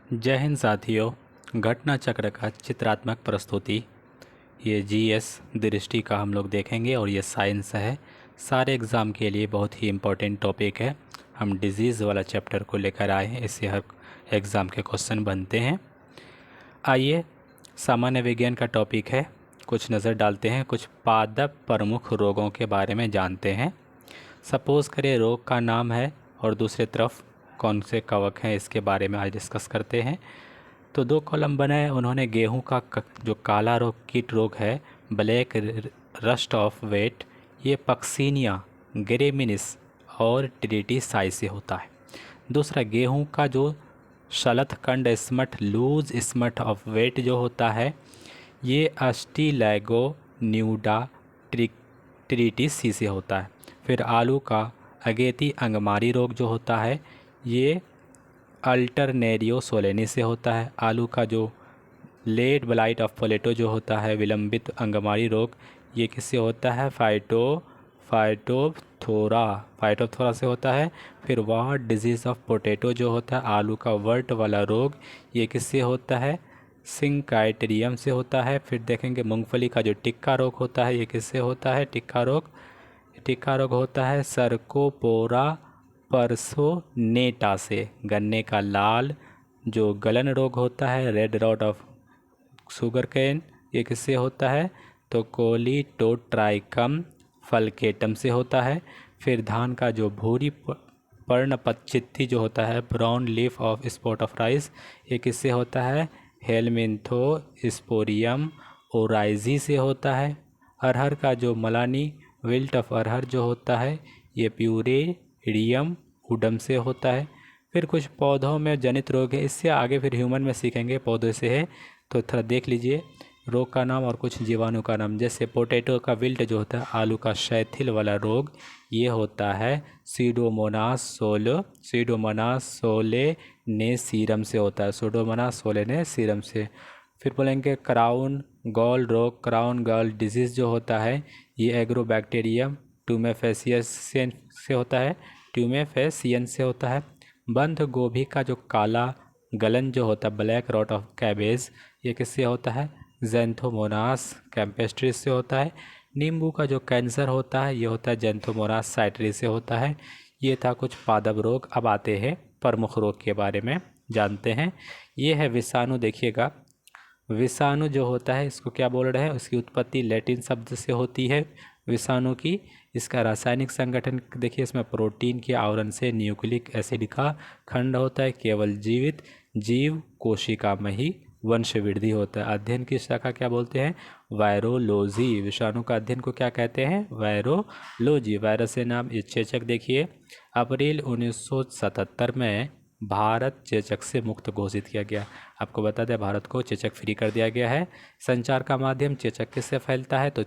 जय हिंद साथियों। घटना चक्र का चित्रात्मक प्रस्तुति, ये जीएस दृष्टि का हम लोग देखेंगे और ये साइंस है। सारे एग्ज़ाम के लिए बहुत ही इम्पोर्टेंट टॉपिक है। हम डिजीज़ वाला चैप्टर को लेकर आए हैं, इससे हर एग्ज़ाम के क्वेश्चन बनते हैं। आइए, सामान्य विज्ञान का टॉपिक है, कुछ नज़र डालते हैं, कुछ पादप प्रमुख रोगों के बारे में जानते हैं। सपोज़ करें रोग का नाम है और दूसरी तरफ कौन से कवक हैं, इसके बारे में आज डिस्कस करते हैं। तो दो कॉलम बनाए उन्होंने। गेहूं का जो काला रोग कीट रोग है, ब्लैक रस्ट ऑफ वेट, ये पक्सीनिया, ग्रेमिनिस और ट्रिटिसाई से होता है। दूसरा गेहूं का जो शलथकंड smut, loose smut of wheat जो होता है, ये अस्टिलैगो न्यूडा ट्रिटिसी से होता है। फिर आलू का अगेती अंगमारी रोग जो होता है, ये अल्टरनेरियो सोलेनी से होता है। आलू का जो लेट ब्लाइट ऑफ पोलेटो जो होता है, विलंबित अंगमारी रोग, ये किससे होता है? फाइटोप्थोरा से होता है। फिर वार्ड डिजीज़ ऑफ पोटैटो जो होता है, आलू का वर्ट वाला रोग, ये किससे होता है? सिंकाइटेरियम से होता है। फिर देखेंगे मूंगफली का जो टिक्का रोग होता है, ये किससे होता है? टिक्का रोग होता है सर्कोपोरा परसोनेटा से। गन्ने का लाल जो गलन रोग होता है, red rot of sugar cane, ये किससे होता है? तो कोलीटोट्राइकम फलकेटम से होता है। फिर धान का जो भूरी पर्णपतचित्ती जो होता है, brown leaf of spot of rice, ये किससे होता है? हेलमिंथोस्पोरियम ओराइजी से होता है। अरहर का जो मलानी विल्ट ऑफ अरहर जो होता है, ये प्यूरेरियम उडम से होता है। फिर कुछ पौधों में जनित रोग है, इससे आगे फिर ह्यूमन में सीखेंगे, पौधों से है तो थोड़ा देख लीजिए रोग का नाम और कुछ जीवाणु का नाम। जैसे पोटैटो का विल्ट जो होता है, आलू का शैथिल वाला रोग, ये होता है सीडोमोनास सोलेनेसीरम से होता है, सीडोमोनास सोलेनेसीरम से। फिर बोलेंगे क्राउन गॉल रोग, क्राउन गॉल डिजीज़ जो होता है, ये एग्रोबैक्टीरियम ट्यूमेफेसियन से होता है, ट्यूमेफेसियन से होता है। बंद गोभी का जो काला गलन जो होता है, ब्लैक रॉट ऑफ कैबेज, ये किससे होता है? जेंथोमोनास कैम्पेस्ट्रिस से होता है। नींबू का जो कैंसर होता है, ये होता है जेंथोमोनास साइट्री से होता है। ये था कुछ पादप रोग। अब आते हैं प्रमुख रोग के बारे में जानते हैं। ये है विषाणु। देखिएगा, विषाणु जो होता है, इसको क्या बोल रहे हैं? उसकी उत्पत्ति लैटिन शब्द से होती है विषाणु की। इसका रासायनिक संगठन देखिए, इसमें प्रोटीन के आवरण से न्यूक्लिक एसिड का खंड होता है। केवल जीवित जीव कोशिका में ही वंश वृद्धि होता है। अध्ययन की शाखा क्या बोलते हैं? वायरोलॉजी। विषाणु का अध्ययन को क्या कहते हैं? वायरोलॉजी। वायरस से नाम चेचक। देखिए, अप्रैल 1977 में भारत चेचक से मुक्त घोषित किया गया। आपको बता दें, भारत को चेचक फ्री कर दिया गया है। संचार का माध्यम चेचक किससे फैलता है? तो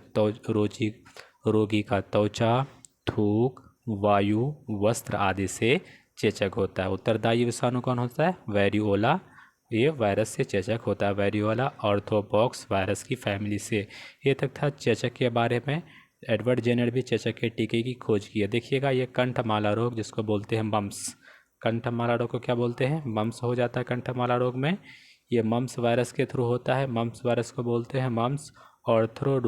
रोगी का त्वचा, थूक, वायु, वस्त्र आदि से चेचक होता है। उत्तरदायी विषाणु कौन होता है? वेरियोला। ये वायरस से चेचक होता है। वेरियोला ऑर्थोपॉक्स वायरस की फैमिली से। ये तक था चेचक के बारे में। एडवर्ड जेनर भी चेचक के टीके की खोज की है। देखिएगा, ये कंठमाला रोग जिसको बोलते हैं मम्स, कंठमाला रोग को क्या बोलते हैं? मम्स हो जाता है कंठमाला रोग में। ये मम्स वायरस के थ्रू होता है। मम्स वायरस को बोलते हैं मम्स ऑर्थ्रो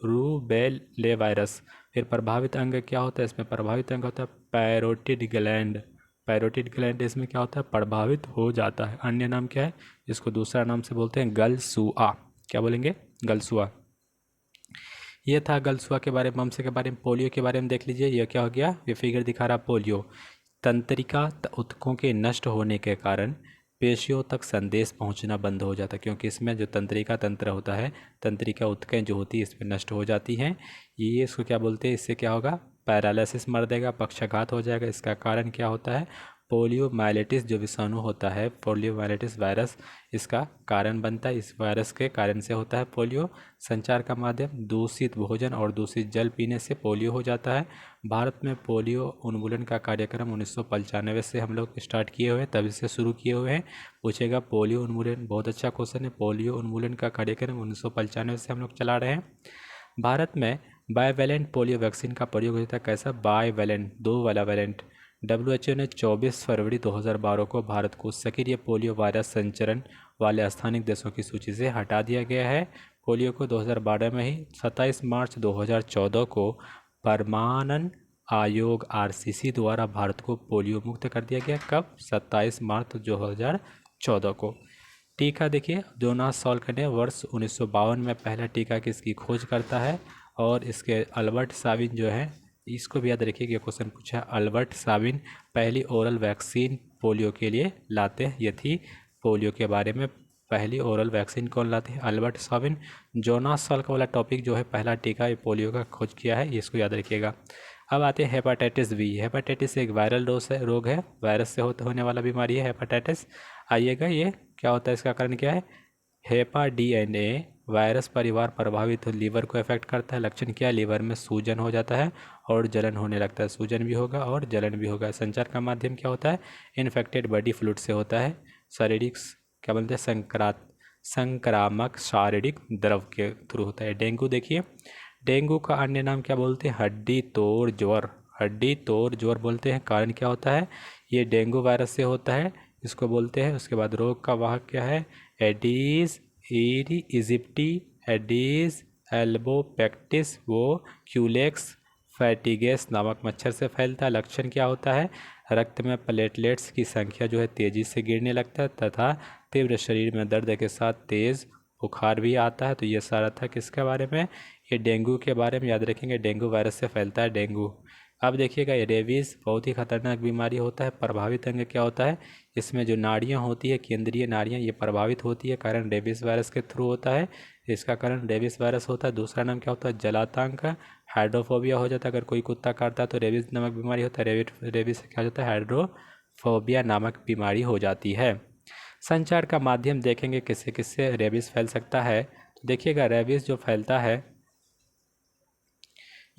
रूबेले वायरस। फिर प्रभावित अंग क्या होता है? इसमें प्रभावित अंग होता है पैरोटिड ग्लैंड। पैरोटिड ग्लैंड इसमें क्या होता है? प्रभावित हो जाता है। अन्य नाम क्या है? इसको दूसरा नाम से बोलते हैं गलसुआ। क्या बोलेंगे? गलसुआ। ये था गलसुआ के बारे में। मम्स के बारे में। पोलियो के बारे में देख लीजिए, ये क्या हो गया? ये फिगर दिखा रहा पोलियो। तंत्रिका ऊतकों के नष्ट होने के कारण पेशियों तक संदेश पहुंचना बंद हो जाता है, क्योंकि इसमें जो तंत्रिका तंत्र होता है, तंत्रिका ऊतकें जो होती है इसमें नष्ट हो जाती हैं। ये इसको क्या बोलते हैं? इससे क्या होगा? पैरालिसिस, मर देगा, पक्षाघात हो जाएगा। इसका कारण क्या होता है? पोलियो माइलेटिस जो विषाणु होता है, पोलियो माइलेटिस वायरस इसका कारण बनता है। इस वायरस के कारण से होता है पोलियो। संचार का माध्यम दूषित भोजन और दूषित जल पीने से पोलियो हो जाता है। भारत में पोलियो उन्मूलन का कार्यक्रम 1995 से हम लोग स्टार्ट किए हुए हैं, तभी से शुरू किए हुए हैं। पूछेगा पोलियो उन्मूलन, बहुत अच्छा क्वेश्चन है। पोलियो उन्मूलन का कार्यक्रम 1995 से हम लोग चला रहे हैं। भारत में बाईवैलेंट पोलियो वैक्सीन का प्रयोग होता है। कैसा? बाईवैलेंट, दो वाला वैलेंट WHO ने 24 फरवरी 2012 को भारत को सक्रिय पोलियो वायरस संचरण वाले स्थानिक देशों की सूची से हटा दिया गया है। पोलियो को 2012 में ही 27 मार्च 2014 को प्रमाणन आयोग RCC द्वारा भारत को पोलियो मुक्त कर दिया गया। कब? 27 मार्च 2014 को। टीका देखिए, जोनास सॉल्क ने वर्ष 1952 में पहला टीका किसकी खोज करता है, और इसके अल्बर्ट साबिन जो है, इसको भी याद रखिए कि क्वेश्चन पूछा है। अल्बर्ट साबिन पहली ओरल वैक्सीन पोलियो के लिए लाते हैं। ये थी पोलियो के बारे में, पहली ओरल वैक्सीन कौन लाते हैं? Albert Sabin. जोनास सॉल्क वाला टॉपिक जो है, पहला टीका ये पोलियो का खोज किया है, इसको याद रखिएगा। अब आते हैं हेपाटाइटिस बी। हेपाटाइटिस एक वायरल रोग है, वायरस से होने वाला बीमारी है हेपाटाइटिस। आइएगा, ये क्या होता है, इसका कारण क्या है? हेपा DNA वायरस परिवार प्रभावित लीवर को इफेक्ट करता है। लक्षण क्या है? लीवर में सूजन हो जाता है और जलन होने लगता है। सूजन भी होगा और जलन भी होगा। संचार का माध्यम क्या होता है? इन्फेक्टेड बॉडी फ्लूइड से होता है। शारीरिक क्या बोलते हैं? संक्रामक शारीरिक द्रव के थ्रू होता है। डेंगू देखिए, डेंगू का अन्य नाम क्या बोलते हैं? हड्डी तोड़ ज्वर। हड्डी तोड़ ज्वर बोलते हैं। कारण क्या होता है? ये डेंगू वायरस से होता है, इसको बोलते हैं। उसके बाद रोग का वाहक क्या है? एडीज इजिप्टी, एडीज एल्बोपेक्टिस, वो क्यूलेक्स फैटिगेस नामक मच्छर से फैलता है। लक्षण क्या होता है? रक्त में प्लेटलेट्स की संख्या जो है तेज़ी से गिरने लगता है तथा तीव्र शरीर में दर्द के साथ तेज़ बुखार भी आता है। तो ये सारा था किसके बारे में? ये डेंगू के बारे में। याद रखेंगे, डेंगू वायरस से फैलता है डेंगू। अब देखिएगा, ये रेबीज़ बहुत ही खतरनाक बीमारी होता है। प्रभावित अंग क्या होता है? इसमें जो नाड़ियाँ होती है, केंद्रीय नाड़ियाँ, ये प्रभावित होती है, कारण रेबीज़ वायरस के थ्रू होता है। इसका कारण रेबीज़ वायरस होता है। दूसरा नाम क्या होता है? जलातंक, हाइड्रोफोबिया हो जाता है। अगर कोई कुत्ता काटता है तो रेबीज़ नामक बीमारी होता है। रेबीज़ से क्या हो जाता है? हाइड्रोफोबिया नामक बीमारी हो जाती है। संचार का माध्यम देखेंगे किससे किससे रेबीज़ फैल सकता है। तो देखिएगा, रेबीज़ जो फैलता है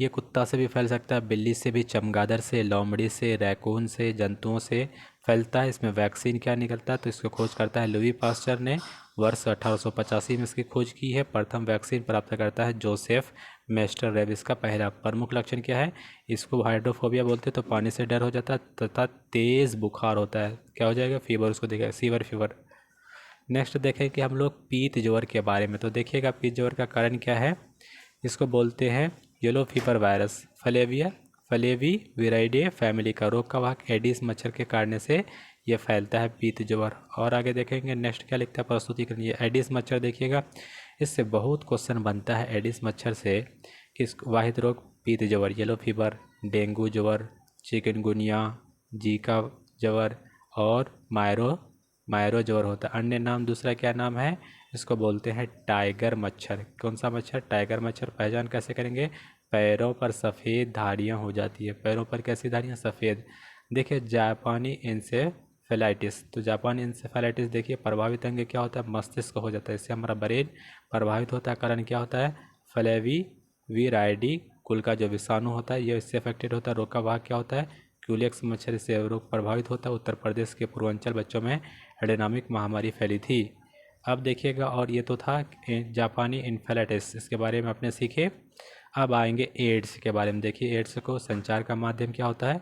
ये कुत्ता से भी फैल सकता है, बिल्ली से भी, चमगादड़ से, लोमड़ी से, रैकून से, जंतुओं से फैलता है। इसमें वैक्सीन क्या निकलता है? तो इसको खोज करता है लुई पास्चर ने, वर्ष 1885 में इसकी खोज की है। प्रथम वैक्सीन प्राप्त करता है जोसेफ मेस्टर। रेबीज़ का पहला प्रमुख लक्षण क्या है? इसको हाइड्रोफोबिया बोलते हैं, तो पानी से डर हो जाता है तथा तेज़ बुखार होता है। क्या हो जाएगा? फीवर, उसको देखिएगा, फीवर। नेक्स्ट देखें कि हम लोग पीत ज्वर के बारे में। तो देखिएगा, पीत ज्वर का कारण क्या है? इसको बोलते हैं येलो फीवर वायरस। फ्लेवीविराइडे फैमिली का रोग का वाहक एडिस मच्छर के काटने से ये फैलता है पीत ज्वर। और आगे देखेंगे नेक्स्ट क्या लिखता है प्रस्तुतिकरण। ये एडिस मच्छर देखिएगा, इससे बहुत क्वेश्चन बनता है एडिस मच्छर से। किस वाहिद रोग? पीत ज्वर, येलो फीवर, डेंगू ज्वर, चिकनगुनिया, जीका ज्वर और मायरो ज्वर होता है। अन्य नाम दूसरा क्या नाम है? इसको बोलते हैं टाइगर मच्छर। कौन सा मच्छर? टाइगर मच्छर। पहचान कैसे करेंगे? पैरों पर सफ़ेद धारियाँ हो जाती है। पैरों पर कैसी धारियाँ? सफ़ेद। देखिए, जापानी इंसेफेलाइटिस। तो जापानी इंसेफेलाइटिस देखिए, प्रभावित अंग क्या होता है? मस्तिष्क हो जाता है। इससे हमारा ब्रेन प्रभावित होता है। कारण क्या होता है? फ्लेवीविराइडी कुल का जो विषाणु होता है, ये इससे अफेक्टेड होता है। रोग का वाहक क्या होता है? क्यूलेक्स मच्छर से रोग प्रभावित होता है। उत्तर प्रदेश के पूर्वांचल बच्चों में एडेनोमिक महामारी फैली थी। अब देखिएगा, और ये तो था जापानी इन्फेलाइटिस, इसके बारे में आपने सीखे। अब आएंगे एड्स के बारे में। देखिए, एड्स को संचार का माध्यम क्या होता है?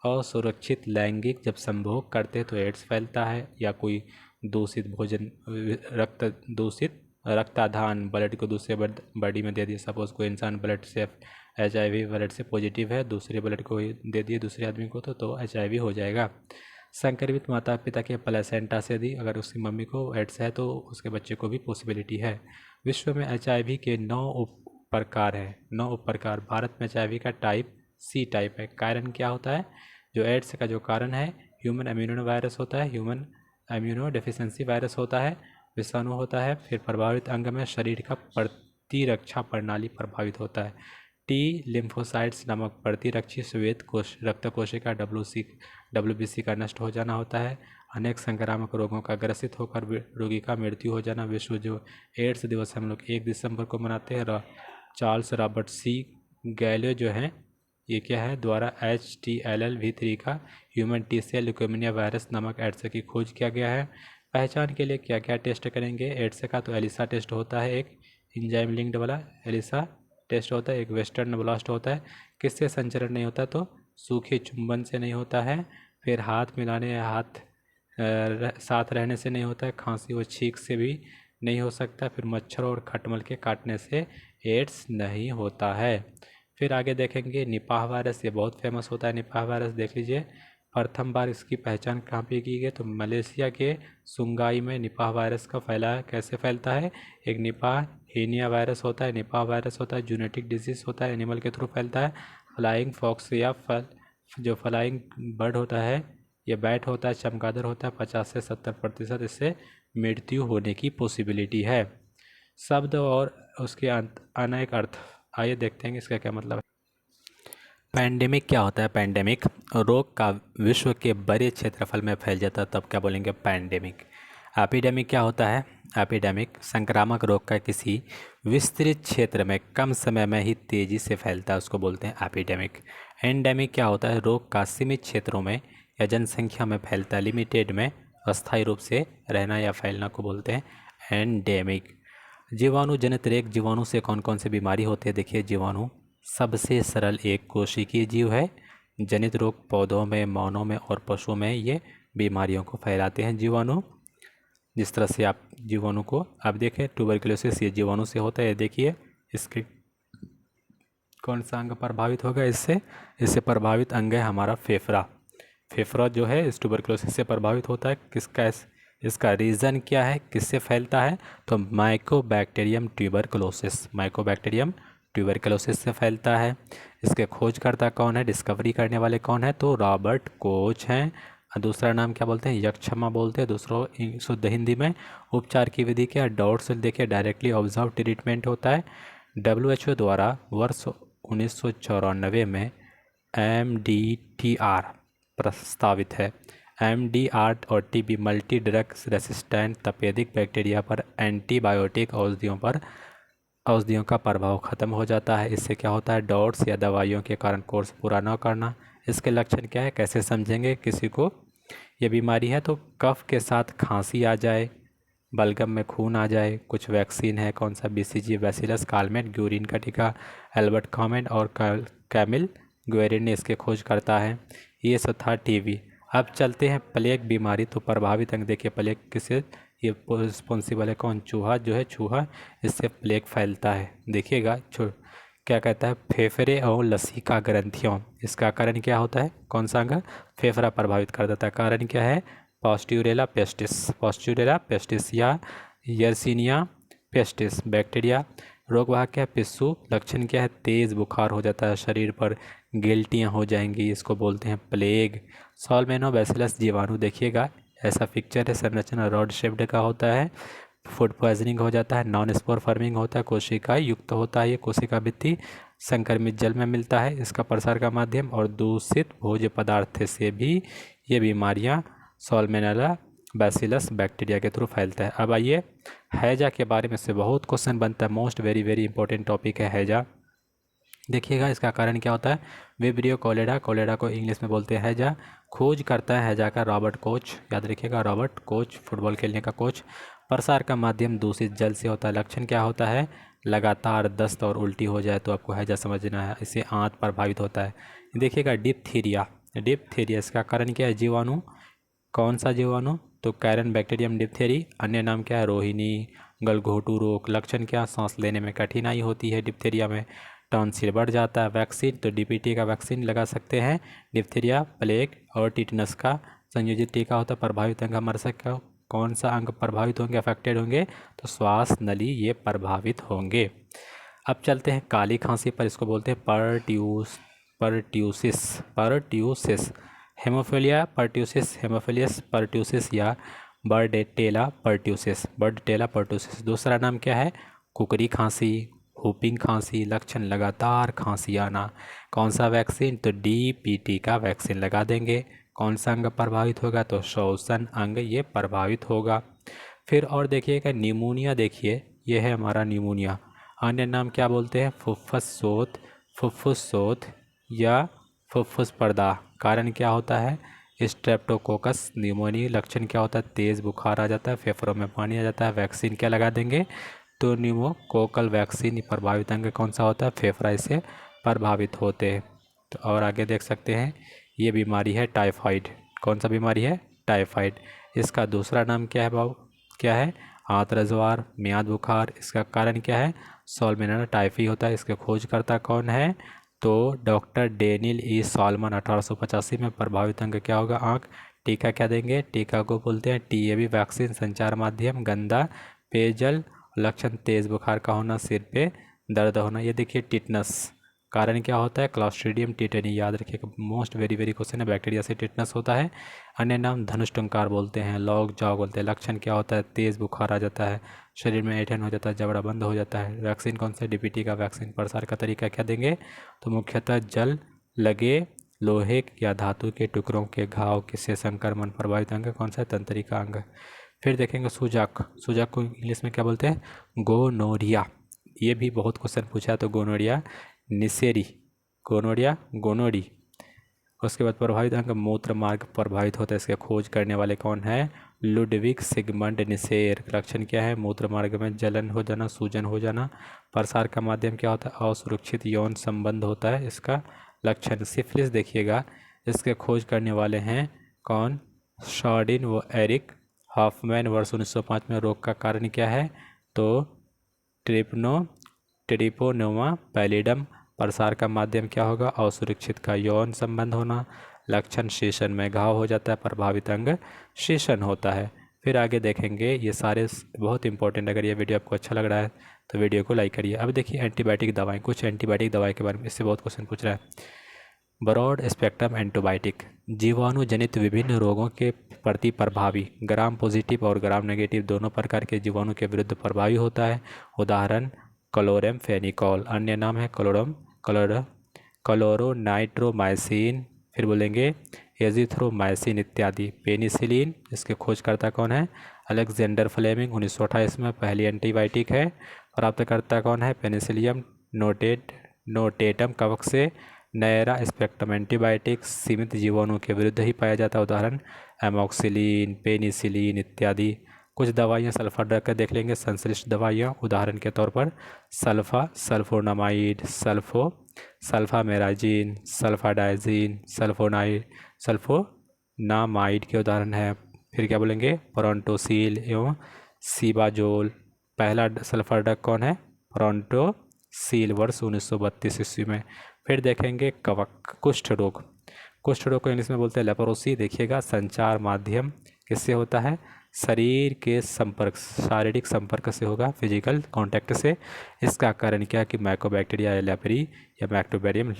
असुरक्षित लैंगिक जब संभोग करते हैं तो एड्स फैलता है, या कोई दूषित भोजन, रक्ताधान, ब्लड को दूसरे बॉडी में दे दिया। सपोज कोई इंसान ब्लड से HIV ब्लड से पॉजिटिव है, दूसरे ब्लड को दे दिए दूसरे आदमी को, तो HIV हो जाएगा। संक्रमित माता पिता के प्लेसेंटा से दी, अगर उसकी मम्मी को एड्स है तो उसके बच्चे को भी पॉसिबिलिटी है। विश्व में HIV के 9 उप प्रकार हैं। 9 उप प्रकार। भारत में HIV का टाइप C टाइप है। कारण क्या होता है? जो एड्स का जो कारण है, ह्यूमन इम्यूनो वायरस होता है, ह्यूमन इम्यूनो डेफिशिएंसी वायरस होता है, विषाणु होता है। फिर प्रभावित अंग में शरीर का प्रतिरक्षा प्रणाली प्रभावित होता है। टी लिम्फोसाइट्स नामक प्रतिरक्षी श्वेत कोश रक्त कोशिका WBC का नष्ट हो जाना होता है। अनेक संक्रामक रोगों का ग्रसित होकर रोगी का मृत्यु हो जाना। विश्व जो एड्स दिवस हम लोग 1 दिसंबर को मनाते हैं, चार्ल्स रॉबर्ट C गैलो जो हैं, ये क्या है, द्वारा HTLV3 का human T cell leukemia virus नामक एड्स की खोज किया गया है। पहचान के लिए क्या क्या टेस्ट करेंगे एड्स का? तो एलिसा टेस्ट होता है, एक एंजाइम लिंक्ड वाला एलिसा टेस्ट होता है, एक वेस्टर्न ब्लास्ट होता है। किससे संचरण नहीं होता? तो सूखे चुंबन से नहीं होता है, फिर हाथ मिलाने या हाथ साथ रहने से नहीं होता है, खांसी व छींक से भी नहीं हो सकता, फिर मच्छर और खटमल के काटने से एड्स नहीं होता है। फिर आगे देखेंगे निपाह वायरस, ये बहुत फेमस होता है निपाह वायरस। देख लीजिए प्रथम बार इसकी पहचान कहाँ पे की गई, तो मलेशिया के सुंगाई में निपाह वायरस का फैलाया। कैसे फैलता है, एक निपाह हीनिया वायरस होता है, निपाह वायरस होता है, जूनेटिक डिजीज होता है, एनिमल के थ्रू फैलता है। फ्लाइंग फॉक्स या जो फ्लाइंग बर्ड होता है, ये बैट होता है, चमगादड़ होता है, 50 से 70% इससे मृत्यु होने की पॉसिबिलिटी है। शब्द और उसके अनेक अर्थ, आइए देखते हैं इसका क्या मतलब है। पैंडेमिक क्या होता है, पैंडेमिक रोग का विश्व के बड़े क्षेत्रफल में फैल जाता है, तब क्या बोलेंगे पैंडेमिक। एपिडेमिक क्या होता है, एपिडेमिक संक्रामक रोग का किसी विस्तृत क्षेत्र में कम समय में ही तेजी से फैलता है, उसको बोलते हैं एपिडेमिक। एंडेमिक क्या होता है, रोग का सीमित क्षेत्रों में या जनसंख्या में फैलता है, लिमिटेड में अस्थायी रूप से रहना या फैलना को बोलते हैं एंडेमिक। जीवाणु जनित रोग, जीवाणु से कौन कौन से बीमारी होते हैं, देखिए जीवाणु सबसे सरल एक कोशिकीय जीव है। जनित रोग पौधों में, मानव में और पशुओं में ये बीमारियों को फैलाते हैं जीवाणु। जिस तरह से आप जीवाणु को आप देखें, ट्यूबरकुलोसिस ये जीवाणु से होता है। देखिए इसके कौन सा अंग प्रभावित होगा, इससे प्रभावित अंग है हमारा फेफड़ा। फेफड़ा जो है इस ट्यूबरकुलोसिस से प्रभावित होता है। इसका रीज़न क्या है, किससे फैलता है, तो माइकोबैक्टीरियम ट्यूबरकुलोसिस, माइकोबैक्टीरियम ट्यूबरकुलोसिस से फैलता है। इसके खोजकर्ता कौन है, डिस्कवरी करने वाले कौन है, तो रॉबर्ट कोच हैं। दूसरा नाम क्या बोलते हैं, यक्षमा बोलते हैं, दूसरों शुद्ध हिंदी में। उपचार की विधि क्या, डॉट से देखिए डायरेक्टली ऑब्जर्व ट्रीटमेंट होता है। WHO द्वारा वर्ष 1994 में MDTR प्रस्तावित है। MDR और TB मल्टी ड्रग रेसिस्टेंट तपेदिक बैक्टीरिया पर एंटीबायोटिक औषधियों का प्रभाव खत्म हो जाता है। इससे क्या होता है, डॉट्स या दवाइयों के कारण कोर्स पूरा न करना। इसके लक्षण क्या है, कैसे समझेंगे, किसी को ये बीमारी है तो कफ के साथ खांसी आ जाए, बलगम में खून आ जाए। कुछ वैक्सीन है, कौन सा, BCG, बैसिलस, कालमेट, ग्यूरिन का टीका, एल्बर्ट कॉमेट और कैमिल ग्वेरिन ने इसके खोज करता है। ये सब था TB। अब चलते हैं प्लेग बीमारी। तो प्रभावित अंग देखिए, प्लेग किसे ये रिस्पॉन्सिबल है, कौन, चूहा जो है, चूहा, इससे प्लेग फैलता है। देखिएगा क्या कहता है, फेफड़े और लसिका ग्रंथियों, इसका कारण क्या होता है, कौन सा अंग, फेफड़ा प्रभावित कर देता है। कारण क्या है, पास्ट्यूरेला पेस्टिस या यर्सीनिया पेस्टिस बैक्टीरिया। रोगवाहक क्या है, पिस्सू। लक्षण क्या है, तेज़ बुखार हो जाता है, शरीर पर गिल्टियाँ हो जाएंगी, इसको बोलते हैं प्लेग। सॉल्मेनोबैसिलस जीवाणु, देखिएगा ऐसा पिक्चर है, संरचना रॉड शेप्ड का होता है। फूड पॉइजनिंग हो जाता है, नॉन स्पोर फर्मिंग होता है, कोशिका युक्त होता है, ये कोशिका भित्ति संक्रमित जल में मिलता है इसका प्रसार का माध्यम, और दूषित भोज्य पदार्थ से भी ये बीमारियां सॉल्मेनेला बैसिलस बैक्टीरिया के थ्रू फैलता है। अब आइए हैजा के बारे में से बहुत क्वेश्चन बनता है, most very very important topic है हैजा। देखिएगा इसका कारण क्या होता है, विब्रियो कोलेरा को इंग्लिश में बोलते हैं हैजा। खोज करता है हैजा का रॉबर्ट कोच, याद रखिएगा रॉबर्ट कोच, फुटबॉल खेलने का कोच। प्रसार का माध्यम दूषित जल से होता है। लक्षण क्या होता है, लगातार दस्त और उल्टी हो जाए तो आपको हैजा समझना है, इससे आंत प्रभावित होता है। देखिएगा डिप्थीरिया इसका कारण क्या है, जीवाणु, कौन सा जीवाणु, तो कैरन बैक्टीरियम डिप्थेरी। अन्य नाम क्या है, रोहिणी, गलघोटू रोग। लक्षण क्या, सांस लेने में कठिनाई होती है डिप्थेरिया में, टॉन्सिल बढ़ जाता है। वैक्सीन, तो DPT का वैक्सीन लगा सकते हैं। डिप्थीरिया, प्लेग और टिटनस का संयोजित टीका होता है। प्रभावित अंग मर सकता, कौन सा अंग प्रभावित होंगे, अफेक्टेड होंगे, तो श्वास नली ये प्रभावित होंगे। अब चलते हैं काली खांसी पर, इसको बोलते हैं परट्यूसिस, हेमोफिलियस परट्यूसिस या बर्डेटेला परट्यूसिस। दूसरा नाम क्या है, कुकरी खांसी, हुपिंग खांसी। लक्षण लगातार खांसी आना। कौन सा वैक्सीन, तो DPT का वैक्सीन लगा देंगे। कौन सा अंग प्रभावित होगा, तो श्वसन अंग ये प्रभावित होगा। फिर और देखिएगा निमोनिया, देखिए ये है हमारा निमोनिया। अन्य नाम क्या बोलते हैं, फुफ्फुस शोथ या फुफ्फुस प्रदाह। कारण क्या होता है, स्ट्रेप्टोकोकस निमोनिया। लक्षण क्या होता है, तेज़ बुखार आ जाता है, फेफड़ों में पानी आ जाता है। वैक्सीन क्या लगा देंगे, तो न्यूमोकोकल वैक्सीन। प्रभावित अंग कौन सा होता है, फेफड़ा, इससे प्रभावित होते हैं। तो और आगे देख सकते हैं ये बीमारी है टाइफाइड। कौन सा बीमारी है? टाइफाइड। इसका दूसरा नाम क्या है बाबू? क्या है? आंत्रज्वार, मियाद बुखार। इसका कारण क्या है? सॉल्मोनेला टाइफी होता है। इसके खोजकर्ता कौन है? तो डॉक्टर डेनियल ई सॉलमन। 1885 में। प्रभावित अंग क्या होगा? आँख। टीका क्या देंगे? टीका को बोलते हैं टीएबी वैक्सीन। संचार माध्यम गंदा पेयजल। लक्षण तेज बुखार का होना, सिर पे दर्द होना। ये देखिए टिटनस। कारण क्या होता है? Clostridium tetani. याद रखिएगा, मोस्ट वेरी वेरी क्वेश्चन है। बैक्टीरिया से टिटनस होता है। अन्य नाम धनुष टंकार बोलते हैं, लॉग जॉ बोलते हैं। लक्षण क्या होता है? तेज बुखार आ जाता है, शरीर में ऐंठन हो जाता है, जबड़ा बंद हो जाता है। वैक्सीन कौन सा? डीपीटी का वैक्सीन। प्रसार का तरीका क्या देंगे? तो मुख्यतः जल लगे लोहे या धातु के टुकड़ों के घाव से संक्रमण। प्रभावित अंग कौन सा है? तंत्रिका अंग। फिर देखेंगे सूजक। सूजक को इंग्लिश में क्या बोलते हैं? गोनोरिया। ये भी बहुत क्वेश्चन पूछा है। तो गोनोरिया निसेरी, गोनोरिया गोनोरी। उसके बाद प्रभावित अंग मूत्र मार्ग प्रभावित होता है। इसके खोज करने वाले कौन है? Ludwig Sigmund Neisser. लक्षण क्या है? मूत्र मार्ग में जलन हो जाना, सूजन हो जाना। प्रसार का माध्यम क्या होता है? असुरक्षित यौन संबंध होता है इसका लक्षण। सिफिलिस देखिएगा, इसके खोज करने वाले हैं कौन? शॉर्डिन व एरिक हॉफमैन। वर्ष 1905 में। रोग का कारण क्या है? तो ट्रिपोनोमा पैलिडम। प्रसार का माध्यम क्या होगा? असुरक्षित का यौन संबंध होना। लक्षण शीशन में घाव हो जाता है, प्रभावित अंग शीशन होता है। फिर आगे देखेंगे, ये सारे बहुत इंपॉर्टेंट। अगर ये वीडियो आपको अच्छा लग रहा है तो वीडियो को लाइक करिए। अब देखिए एंटीबायोटिक दवाएं, कुछ एंटीबायोटिक दवाई के बारे में, इससे बहुत क्वेश्चन पूछ रहा है। ब्रॉड स्पेक्ट्रम एंटीबायोटिक जीवाणु जनित विभिन्न रोगों के प्रति प्रभावी, ग्राम पॉजिटिव और ग्राम नेगेटिव दोनों प्रकार के जीवाणु के विरुद्ध प्रभावी होता है। उदाहरण क्लोरेमफेनिकॉल। अन्य नाम है क्लोरोनाइट्रोमाइसिन। फिर बोलेंगे एजिथ्रोमाइसिन इत्यादि। पेनिसिलिन, इसके खोजकर्ता कौन है? Alexander Fleming. 1928 में पहली एंटीबायोटिक है। प्राप्तकर्ता कौन है? पेनिसिलियम नोटेटम कवक से। नैरा स्पेक्ट्रम एंटीबायोटिक सीमित जीवाणु के विरुद्ध ही पाया जाता है। उदाहरण एमोक्सिलिन, पेनिसिलिन इत्यादि। कुछ दवाइयाँ सल्फर ड्रग का देख लेंगे, संश्लिष्ट दवाइयाँ। उदाहरण के तौर पर सल्फोनामाइड, सल्फामेराजिन, सल्फाडाइजिन, सल्फोनामाइड के उदाहरण है। फिर क्या बोलेंगे? प्रोंटोसिल एवं सीबाजोल। पहला सल्फर ड्रग कौन है? प्रोंटोसिल। वर्ष 1932 ईस्वी में। फिर देखेंगे कवक, कुष्ठ रोग। कुष्ठ रोग को इंग्लिश में बोलते हैं लेप्रोसी। देखिएगा, संचार माध्यम किससे होता है? शरीर के संपर्क, शारीरिक संपर्क से होगा, फिजिकल कांटेक्ट से। इसका कारण क्या कि माइकोबैक्टीरिया लेप्री या बैक्टीरियम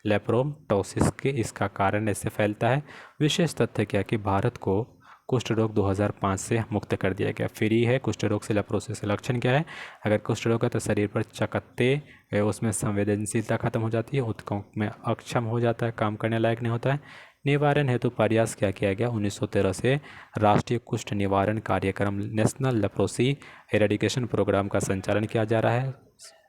लेप्रोटोसिस के इसका कारण ऐसे फैलता है। विशेष तथ्य क्या कि भारत को कुष्ठ रोग 2005 से मुक्त कर दिया गया, फ्री है कुष्ठ रोग से, लेप्रोसिस। लक्षण क्या है? अगर कुष्ठ रोग है तो शरीर पर चकत्ते, उसमें संवेदनशीलता खत्म हो जाती है, उत्कों में अक्षम हो जाता है, काम करने लायक नहीं होता है। निवारण हेतु प्रयास क्या किया गया? 1913 से राष्ट्रीय कुष्ठ निवारण कार्यक्रम नेशनल लेप्रोसी एरेडिकेशन प्रोग्राम का संचालन किया जा रहा है।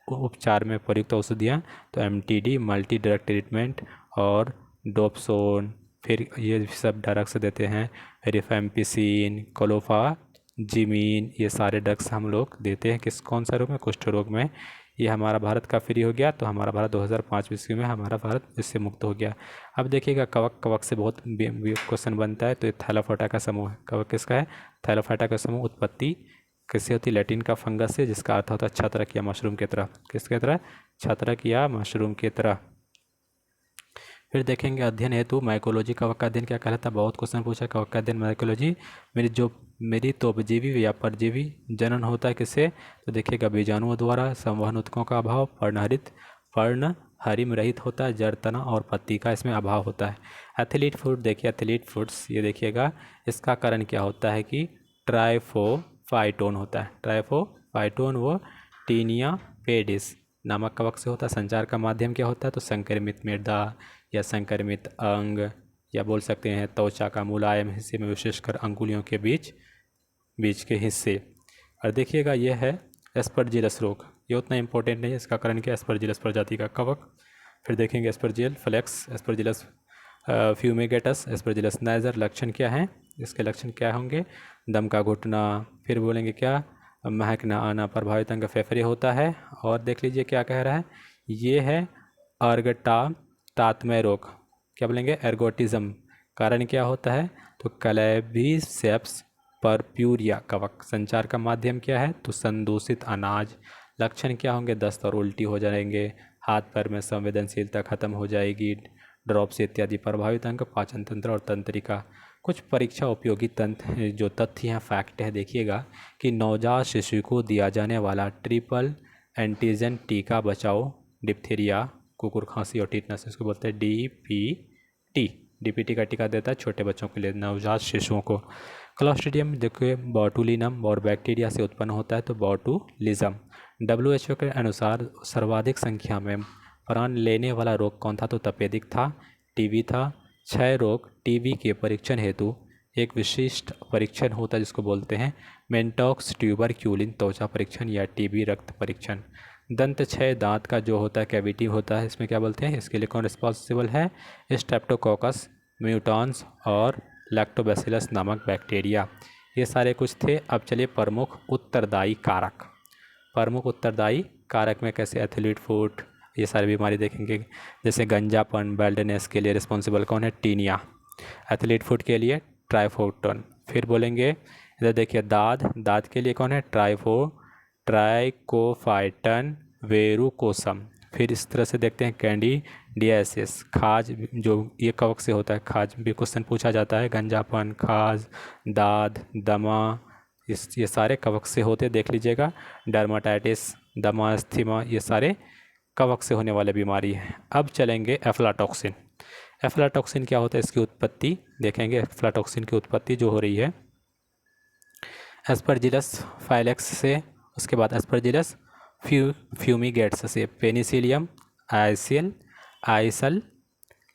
उपचार में प्रयुक्त औषधियाँ तो एमटीडी मल्टी ड्रग ट्रीटमेंट और डोपसोन। फिर ये सब ड्रग्स देते हैं, रिफेम्पिसिन, क्लोफाजिमीन। ये सारे ड्रग्स हम लोग देते हैं किस कौन सा रोग में? कुष्ठ रोग में। ये हमारा भारत का फ्री हो गया, तो हमारा भारत 2005 ईस्वी में हमारा भारत इससे मुक्त हो गया। अब देखिएगा कवक, कवक से बहुत क्वेश्चन बनता है। तो ये थैलाफोटा का समूह है। कवक किसका है? थैलाफोटा का समूह। उत्पत्ति किससे होती? लैटिन का फंगस से, जिसका अर्थ होता है छत्रक या मशरूम की तरह। किसके तरह? छत्रक या मशरूम की तरह। फिर देखेंगे अध्ययन हेतु माइकोलॉजी। कवक का अध्ययन क्या कहलाता है? बहुत क्वेश्चन पूछा। कवक का अध्ययन माइकोलॉजी। मेरी तो उपजीवी या परजीवी जनन होता है किससे? तो देखिएगा बीजाणुओं द्वारा। संवहन ऊतकों का अभाव। पर्णहरिम रहित होता है। जड़, तना और पत्ती का इसमें अभाव होता है। एथलीट फूड देखिए, एथलीट फूड्स ये देखिएगा, इसका कारण क्या होता है कि ट्राइफोफाइटोन होता है। ट्राइफोफाइटोन वो टीनिया पेडिस नामक कवक से होता है। संचार का माध्यम क्या होता है? तो संक्रमित मृदा या संक्रमित अंग, या बोल सकते हैं त्वचा का मुलायम हिस्से में, विशेषकर अंगुलियों के बीच के हिस्से। और देखिएगा यह है एस्परजिलस रोग। ये उतना इंपॉर्टेंट नहीं है। इसका कारण क्या? एस्परजिलस प्रजाति का कवक। फिर देखेंगे Aspergillus flavus, Aspergillus fumigatus, Aspergillus niger. लक्षण क्या हैं? इसके लक्षण क्या होंगे? दम का घुटना। फिर बोलेंगे क्या? महक न आना। प्रभावित अंग फेफड़े होता है। और देख लीजिए क्या कह रहा है, ये है अर्गटा तात्मय रोग, क्या बोलेंगे, एर्गोटिज्म, कारण क्या होता है, तो क्लेबिसेप्स परप्यूरिया कवक, संचार का माध्यम क्या है, तो संदूषित अनाज, लक्षण क्या होंगे, दस्त और उल्टी हो जाएंगे, हाथ पैर में संवेदनशीलता खत्म हो जाएगी, ड्रॉप्स इत्यादि। प्रभावित अंग पाचन तंत्र और तंत्रिका। कुछ परीक्षा उपयोगी तंत्र जो तथ्य हैं, फैक्ट है, देखिएगा कि नवजात शिशु को दिया जाने वाला ट्रिपल एंटीजन टीका बचाओ डिप्थीरिया, कुकुर खांसी और टीटनस, इसको बोलते हैं डीपीटी। डीपीटी का टीका देता है छोटे बच्चों के लिए, नवजात शिशुओं को। क्लॉस्ट्रिडियम देखिए बॉटुलिनम और बैक्टीरिया से उत्पन्न होता है, तो बॉटुलिज्म। WHO के अनुसार सर्वाधिक संख्या में प्राण लेने वाला रोग कौन था, तो तपेदिक था, टीबी था। क्षय रोग, टीबी के परीक्षण हेतु एक विशिष्ट परीक्षण होता है जिसको बोलते हैं मेंटॉक्स ट्यूबरक्यूलिन त्वचा परीक्षण या टीबी रक्त परीक्षण। दंत क्षय, दांत का जो होता है कैविटी होता है, इसमें क्या बोलते हैं, इसके लिए कौन रिस्पॉन्सिबल है, स्ट्रेप्टोकोकस म्यूटान्स और लैक्टोबैसिलस नामक बैक्टीरिया। ये सारे कुछ थे। अब चलिए प्रमुख उत्तरदायी कारक। प्रमुख उत्तरदायी कारक में कैसे, एथलीट फुट, ये सारी बीमारी देखेंगे, जैसे गंजापन, बेल्डनेस के लिए रिस्पॉन्सिबल कौन है, टीनिया। एथलीट फुट के लिए ट्राइफोटन। फिर बोलेंगे इधर देखिए दाद के लिए कौन है, ट्राइकोफाइटन वेरुकोसम। फिर इस तरह से देखते हैं कैंडिडियासिस, खाज, जो ये कवक से होता है, खाज भी क्वेश्चन पूछा जाता है, गंजापन, खाज, दाद, दमा, ये सारे कवक से होते, देख लीजिएगा। डर्माटाइटिस, दमा, अस्थमा, ये सारे कवक से होने वाले बीमारी है। अब चलेंगे एफ्लाटॉक्सिन। एफ्लाटॉक्सिन क्या होता है, इसकी उत्पत्ति देखेंगे। एफ्लाटॉक्सिन की उत्पत्ति जो हो रही है एस्परजिलस फाइलेक्स से, उसके बाद एस्परजिलस फ्यूमिगेट्स से, पेनिसिलियम आइसल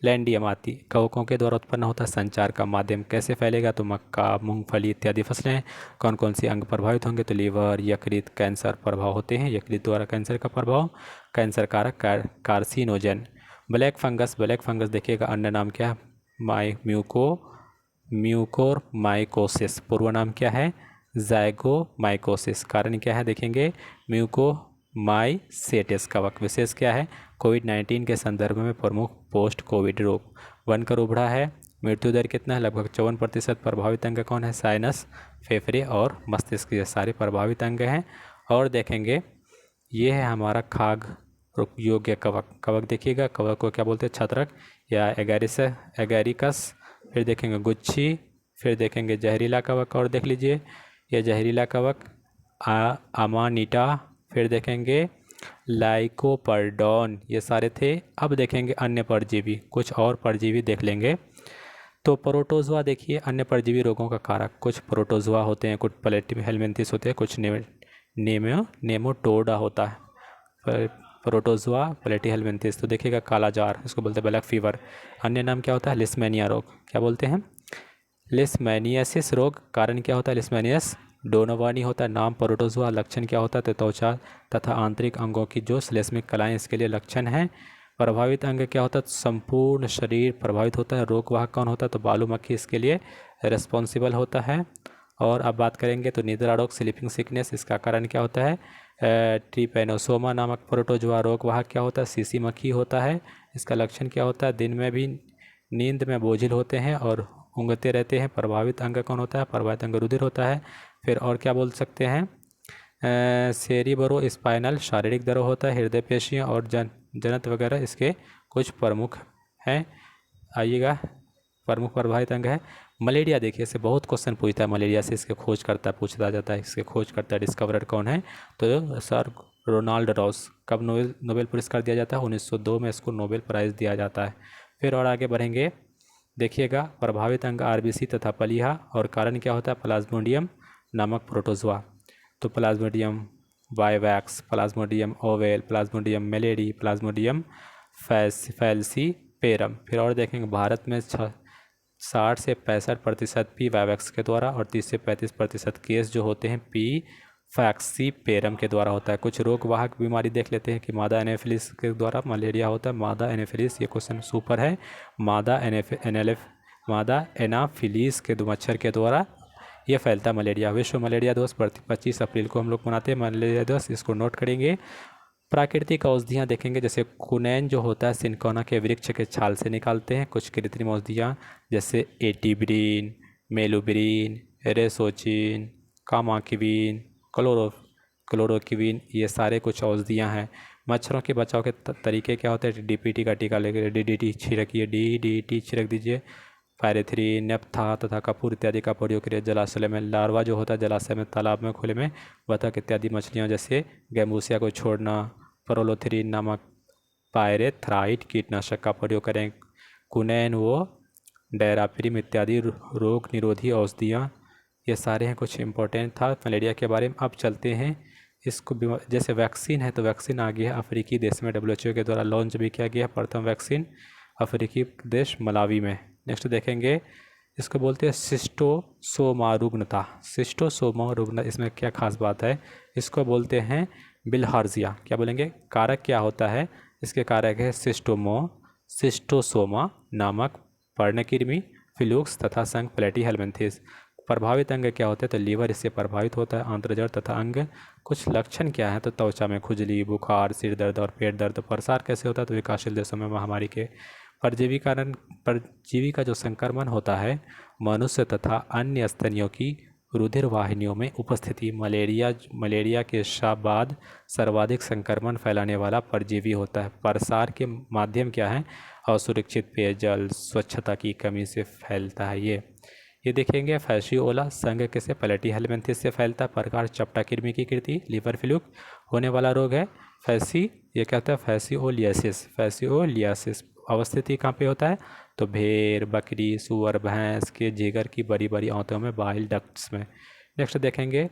लैंडियम आदि कवकों के द्वारा उत्पन्न होता है। संचार का माध्यम कैसे फैलेगा, तो मक्का, मूंगफली इत्यादि फसलें। कौन कौन सी अंग प्रभावित होंगे, तो लीवर, यकृत, कैंसर प्रभाव होते हैं, यकृत द्वारा कैंसर का प्रभाव, कैंसर कारक कार्सिनोजन। ब्लैक फंगस देखिएगा, अन्य नाम क्या है, म्यूकोरमाइकोसिस, पूर्व नाम क्या है, ज़ाइगोमाइकोसिस। कारण क्या है देखेंगे, म्यूकोमाइसेटिस कवक। विशेष क्या है, कोविड-19 के संदर्भ में प्रमुख पोस्ट कोविड रोग। बनकर उभरा है। मृत्यु दर कितना है, लगभग 54%। प्रभावित अंग कौन है, साइनस, फेफड़े और मस्तिष्क, ये सारे प्रभावित अंग हैं। और देखेंगे ये है हमारा खाग योग्य कवक देखिएगा, कवक को क्या बोलते हैं, छत्रक या एगैरिकस। फिर देखेंगे गुच्छी, फिर देखेंगे जहरीला कवक, और देख लीजिए ये जहरीला कवक अमानिटा। फिर देखेंगे लाइकोपर्डोन, ये सारे थे। अब देखेंगे अन्य परजीवी, कुछ और परजीवी देख लेंगे। तो प्रोटोजोआ देखिए, अन्य परजीवी रोगों का कारक। कुछ प्रोटोजोआ होते हैं, कुछ प्लेटी हेलमिंथिस होते हैं, कुछ नेमाटोडा होता है। प्रोटोजोआ, प्लेटी हेलमिंथिस। तो देखिएगा काला जार, इसको बोलते हैं ब्लैक फीवर। अन्य नाम क्या होता है, लिस्मेनिया रोग, क्या बोलते हैं, लिस्मेनियासिस रोग। कारण क्या होता है, लिस्मेनियस डोनोवानी होता है, नाम प्रोटोजोआ। लक्षण क्या होता है, तो त्वचा तथा आंतरिक अंगों की जो श्लेष्मिक कलाएं, इसके लिए लक्षण हैं। प्रभावित अंग क्या होता है, संपूर्ण शरीर प्रभावित होता है। रोग वाहक कौन होता है, तो बालू मक्खी इसके लिए रिस्पॉन्सिबल होता है। और अब बात करेंगे तो निद्रा रोग, स्लीपिंग सिकनेस, इसका कारण क्या होता है, ट्रिपेनोसोमा नामक प्रोटोजोआ। रोग वाहक क्या होता है, सीसी मक्खी होता है। इसका लक्षण क्या होता है, दिन में भी नींद में बोझिल होते हैं और ऊँघते रहते हैं। प्रभावित अंग कौन होता है, प्रभावित अंग रुधिर होता है। फिर और क्या बोल सकते हैं, सेरिब्रो स्पाइनल, शारीरिक दर्द होता है। हृदय पेशियाँ और जनत वगैरह इसके कुछ प्रमुख हैं। आइएगा, प्रमुख प्रभावित अंग है। मलेरिया देखिए, इससे बहुत क्वेश्चन पूछता है, मलेरिया से इसके खोज करता पूछता जाता है, इसके खोज करता डिस्कवरर कौन है, तो सर रोनाल्ड रॉस। कब नोबेल पुरस्कार दिया जाता है, 1902 में इसको नोबेल प्राइज़ दिया जाता है। फिर और आगे बढ़ेंगे, देखिएगा प्रभावित अंग आरबीसी तथा पलीहा। और कारण क्या होता है, प्लाज्मोडियम नामक प्रोटोजोआ। तो Plasmodium vivax, Plasmodium ovale, Plasmodium malariae, Plasmodium falciparum. फिर और देखेंगे भारत में 60 से 65% पी वाइवैक्स के द्वारा और 30 से 35% केस जो होते हैं पी फैक्सीपेरम के द्वारा होता है। कुछ रोग वाहक बीमारी देख लेते हैं कि मादा एनोफिलिस के द्वारा मलेरिया होता है। मादा एनोफिलिस, ये क्वेश्चन सुपर है। मादा एनाफिलीस के मच्छर के द्वारा ये फैलता है मलेरिया। विश्व मलेरिया दिवस 25 अप्रैल को हम लोग मनाते हैं मलेरिया दिवस, इसको नोट करेंगे। प्राकृतिक औषधियाँ देखेंगे, जैसे कुनैन जो होता है सिनकोना के वृक्ष के छाल से निकालते हैं। कुछ कृत्रिम औषधियाँ जैसे एटिब्रिन, मेलुब्रिन, रेसोचिन, कामाकिविन, क्लोरोक्विन, ये सारे कुछ औषधियाँ हैं। मच्छरों के बचाव के तरीके क्या होते हैं? डीपीटी का टीका लेकर डीडीटी छिड़किए, डीडीटी छिड़क दीजिए। पायरेथ्रिन, नेप्था तथा कपूर इत्यादि का प्रयोग करिए। जलाशय में लार्वा जो होता है जलाशय में, तालाब में, खुले में बतख इत्यादि मछलियाँ जैसे गैम्बूसिया को छोड़ना। प्रोलोथेरिन नामक पायरेथ्राइट कीटनाशक का प्रयोग करें। कुनैन व डायरापिरिम इत्यादि रोग निरोधी औषधियाँ, ये सारे हैं कुछ इम्पोर्टेंट था मलेरिया के बारे में। अब चलते हैं इसको जैसे वैक्सीन है, तो वैक्सीन आ गया है अफ्रीकी देश में, WHO के द्वारा लॉन्च भी किया गया प्रथम वैक्सीन अफ्रीकी देश मलावी में। नेक्स्ट देखेंगे, इसको बोलते हैं सिस्टोसोमा रुग्णता। सिस्टोसोमा रुग्णता, इसमें क्या खास बात है? इसको बोलते हैं बिलहार्जिया। क्या बोलेंगे? कारक क्या होता है? इसके कारक है सिस्टोसोमा नामक पर्णकृमि, फ्लूक्स तथा संघ प्लेटीहेल्मिन्थेस। प्रभावित अंग क्या होते हैं? तो लीवर इससे प्रभावित होता है, आंत्रजड़ तथा अंग। कुछ लक्षण क्या है? तो त्वचा में खुजली, बुखार, सिर दर्द और पेट दर्द। प्रसार कैसे होता है? तो विकासशील देशों में महामारी के परजीवी का जो संक्रमण होता है मनुष्य तथा अन्य स्तनियों की रुधिर वाहिनियों में उपस्थिति मलेरिया के बाद सर्वाधिक संक्रमण फैलाने वाला परजीवी होता है। प्रसार के माध्यम क्या है? असुरक्षित पेयजल, स्वच्छता की कमी से फैलता है ये देखेंगे। फैसियोला संघ कैसे? प्लेटीहेल्मिन्थेस से फैलता है। प्रकार चपटा कृमि की कृति, लीवर फ्लूक होने वाला रोग है। ये कहता है फैसियोलियासिस। अवस्थिति कहाँ पे होता है? तो भेड़, बकरी, सुअर, भैंस के जिगर की बड़ी बड़ी आंतों में, बाइल डक्ट्स में। नेक्स्ट देखेंगे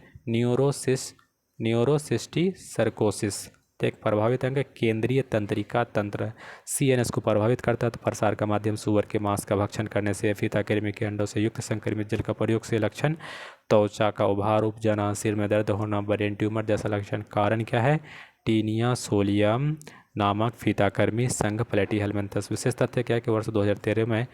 न्यूरोसिस्टी सर्कोसिस। एक प्रभावित अंग केंद्रीय तंत्रिका तंत्र, CNS को प्रभावित करता है। तो प्रसार का माध्यम सुअर के मांस का भक्षण करने से, फीताकृमि के अंडों से युक्त संक्रमित जल का प्रयोग से। लक्षण त्वचा का उभार, उपजना, सिर में दर्द होना, ब्रेन ट्यूमर जैसा लक्षण। कारण क्या है? टीनिया सोलियम नामक फीताकृमि संघ प्लेटीहेल्मिन्थेस। विशेष तथ्य क्या है कि वर्ष 2013 में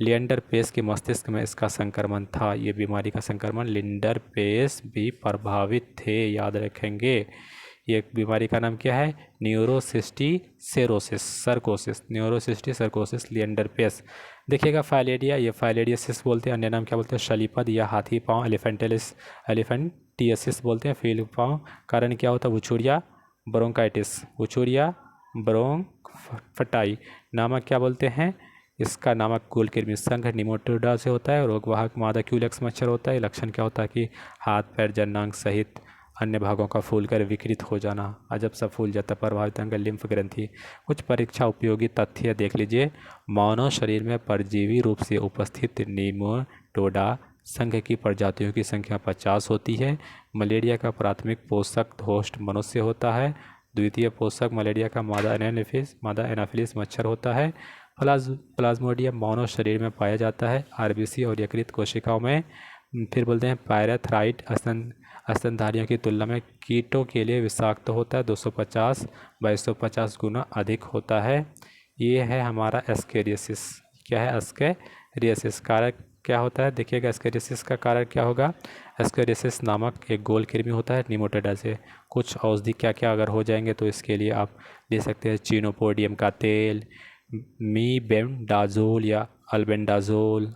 लिएंडर पेस के मस्तिष्क में इसका संक्रमण था। ये बीमारी का संक्रमण लिएंडर पेस भी प्रभावित थे, याद रखेंगे। ये बीमारी का नाम क्या है? न्यूरोसिस्टी सर्कोसिस लिएंडर पेस। देखिएगा फाइलेरिया, ये फाइलेरियासिस बोलते हैं, अन्य नाम क्या बोलते हैं? शलीपद या हाथी पाँव, एलिफेंटियसिस बोलते हैं, फील पाँव। कारण क्या होता है? वुचूरिया ब्रोंकाइटिस, वुचूरिया ब्रोंफटाई नामक क्या बोलते हैं? इसका नामक कुल कृमि संघ निमोटोडा से होता है। रोगवाहक मादा क्यूलेक्स मच्छर होता है। लक्षण क्या होता है कि हाथ पैर जननांग सहित अन्य भागों का फूलकर विकृत हो जाना, अजब सा फूल जाता। प्रभावित अंग लिम्फ ग्रंथि। कुछ परीक्षा उपयोगी तथ्य देख लीजिए। मानव शरीर में परजीवी रूप से उपस्थित निमोटोडा संघ की प्रजातियों की संख्या 50 होती है। मलेरिया का प्राथमिक पोषक होस्ट मनुष्य होता है। द्वितीय पोषक मलेरिया का मादा एनाफिलिस मच्छर होता है। प्लाज्मोडियम मानव शरीर में पाया जाता है, RBC और यकृत कोशिकाओं में। फिर बोलते हैं पायरेथ्राइट स्तनधारियों की तुलना में कीटों के लिए विषाक्त होता है, 250-250 गुना अधिक होता है। ये है हमारा एस्केरियासिस। क्या है? एस्केरियासिस। कारक क्या होता है? देखिएगा एस्केरियासिस का कारक क्या होगा? एस्केरियासिस नामक एक गोल कृमि होता है निमोटेडा से। कुछ औषधि क्या क्या अगर हो जाएंगे तो इसके लिए आप ले सकते हैं चिनोपोडियम का तेल, मीबेंडाजोल या अल्बेंडाजोल,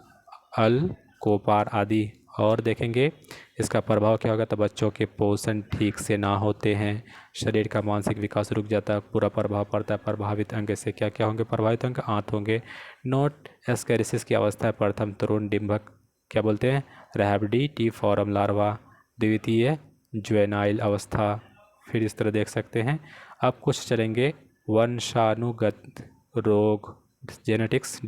अल्कोपार आदि। और देखेंगे इसका प्रभाव क्या होगा? तो बच्चों के पोषण ठीक से ना होते हैं, शरीर का मानसिक विकास रुक जाता है, पूरा प्रभाव पड़ता है। प्रभावित अंग से क्या क्या होंगे? प्रभावित अंग आंत होंगे। नोट एस्केरिसिस की अवस्था है प्रथम तरुण डिम्भक, क्या बोलते हैं? रैबिडिटिफॉर्म लार्वा। द्वितीय जुवेनाइल अवस्था। फिर इस तरह देख सकते हैं। अब कुछ चलेंगे वंशानुगत रोग, जेनेटिक्स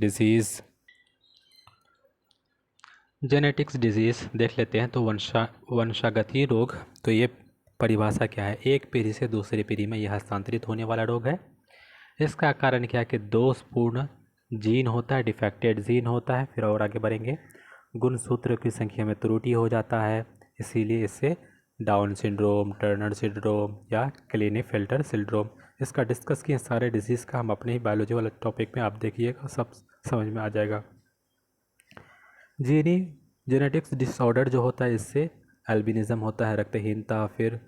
डिजीज़ देख लेते हैं। तो वंशागति रोग, तो ये परिभाषा क्या है? एक पीढ़ी से दूसरी पीढ़ी में यह हस्तांतरित होने वाला रोग है। इसका कारण क्या है कि दोषपूर्ण जीन होता है, डिफेक्टेड जीन होता है। फिर और आगे बढ़ेंगे। गुणसूत्र की संख्या में त्रुटि हो जाता है, इसीलिए इससे डाउन सिंड्रोम, टर्नर सिंड्रोम या क्लिनेफेल्टर सिंड्रोम। इसका डिस्कस किए सारे डिजीज़ का हम अपने ही बायोलॉजी वाले टॉपिक में, आप देखिएगा सब समझ में आ जाएगा। जेनेटिक्स डिसऑर्डर जो होता है, इससे एल्बिनिज्म होता है, रक्तहीनता। फिर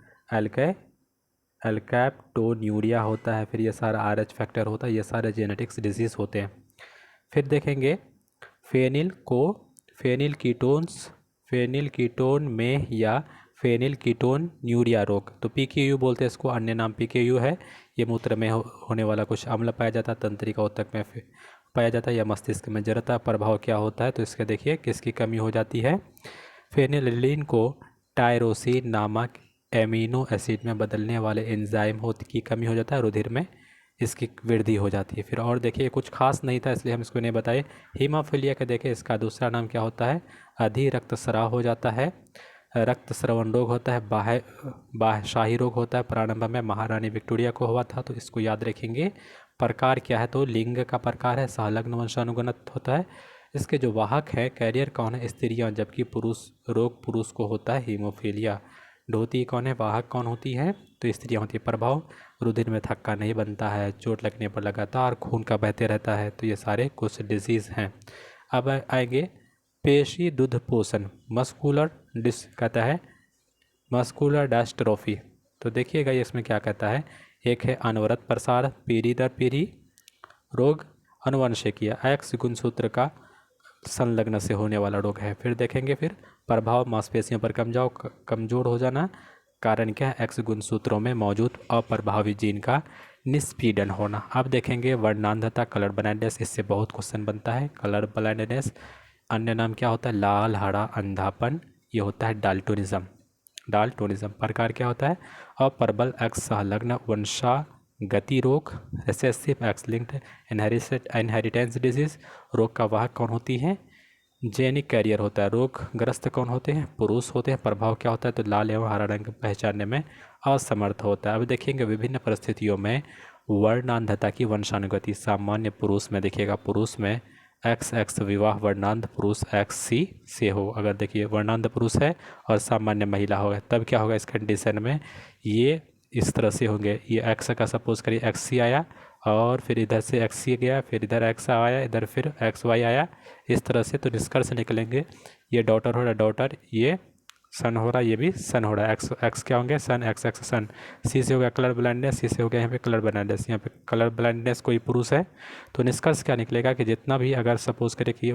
एल्कैप्टोन्यूरिया होता है, फिर ये सारा RH फैक्टर होता है, ये सारे जेनेटिक्स डिजीज़ होते हैं। फिर देखेंगे फेनिल को फेनिल कीटोन्स फेनिल कीटोन में या फेनिल कीटोन न्यूरिया रोग, तो PKU बोलते हैं इसको, अन्य नाम PKU है। ये मूत्र में होने वाला कुछ अम्ल पाया जाता है, तंत्रिका ऊतक में पाया जाता है या मस्तिष्क में जड़ता। प्रभाव क्या होता है, तो इसके देखिए किसकी कमी हो जाती है। फेनिलिन को टायरोसिन नामक एमिनो एसिड में बदलने वाले एंजाइम की कमी हो जाता है, रुधिर में इसकी वृद्धि हो जाती है। फिर और देखिए कुछ खास नहीं था इसलिए हम इसको नहीं बताए। हीमोफीलिया का देखिए इसका दूसरा नाम क्या होता है, अधिक रक्तस्राव हो जाता है, रक्त स्रवण रोग होता है, बाह्यशाही रोग होता है। प्रारंभ में महारानी विक्टोरिया को हुआ था, तो इसको याद रखेंगे। प्रकार क्या है, तो लिंग का प्रकार है, सहलग्न वंशानुगणित होता है। इसके जो वाहक है कैरियर कौन है, स्त्रियां, जबकि पुरुष को होता है हीमोफीलिया। ढोती कौन है, वाहक कौन होती है, तो स्त्रियां होती है। प्रभाव रुधिर में थक्का नहीं बनता है, चोट लगने पर लगातार खून का बहते रहता है। तो ये सारे कुछ डिजीज़ हैं। अब आएंगे पेशी दुध पोषण, मस्कुलर डिस कहता है मस्कुलर डायस्ट्रोफी। तो देखिएगा ये इसमें क्या कहता है, एक है अनवरत प्रसार पीढ़ी दर पीढ़ी रोग, अनुवंशिकीय एक्स गुणसूत्र का संलग्न से होने वाला रोग है। फिर देखेंगे फिर प्रभाव मांसपेशियों पर कमजोर हो जाना, कारण क्या है, एक्स गुणसूत्रों में मौजूद अप्रभावी जीन का निष्पीडन होना। अब देखेंगे वर्णांधता कलर ब्लाइंडनेस, इससे बहुत क्वेश्चन बनता है। कलर ब्लाइंडनेस अन्य नाम क्या होता है, लाल हरा अंधापन, ये होता है डाल्टोनिज्म। प्रकार क्या होता है, अप्रबल एक्स संलग्न वंशागति रोग, recessive x linked inheritance disease. रोग का वाहक कौन होती है, जेनिक कैरियर होता है। रोगग्रस्त कौन होते हैं, पुरुष होते हैं। प्रभाव क्या होता है, तो लाल एवं हरा रंग पहचानने में असमर्थ होता है। अब देखेंगे विभिन्न परिस्थितियों में वर्णांधता की वंशानुगति। सामान्य पुरुष में देखिएगा, पुरुष में XX विवाह वर्णांध पुरुष XC से हो। अगर देखिए वर्णांध पुरुष है और सामान्य महिला हो, तब क्या होगा, इस कंडीशन में ये इस तरह से होंगे। ये X का सपोज करिए XC आया, और फिर इधर से XC गया, फिर इधर X आया, इधर फिर XY आया, इस तरह से। तो निष्कर्ष निकलेंगे, ये डॉटर हो रहा है डॉटर, ये सन हो रहा है, ये भी सन हो रहा है। एक्स क्या होंगे, सन, XX सन। सी से हो गया कलर ब्लाइंडनेस, सी से हो गया यहाँ पे कलर ब्लाइंडनेस, यहाँ पे कलर ब्लाइंडनेस कोई पुरुष है। तो निष्कर्ष क्या निकलेगा कि जितना भी, अगर सपोज करें कि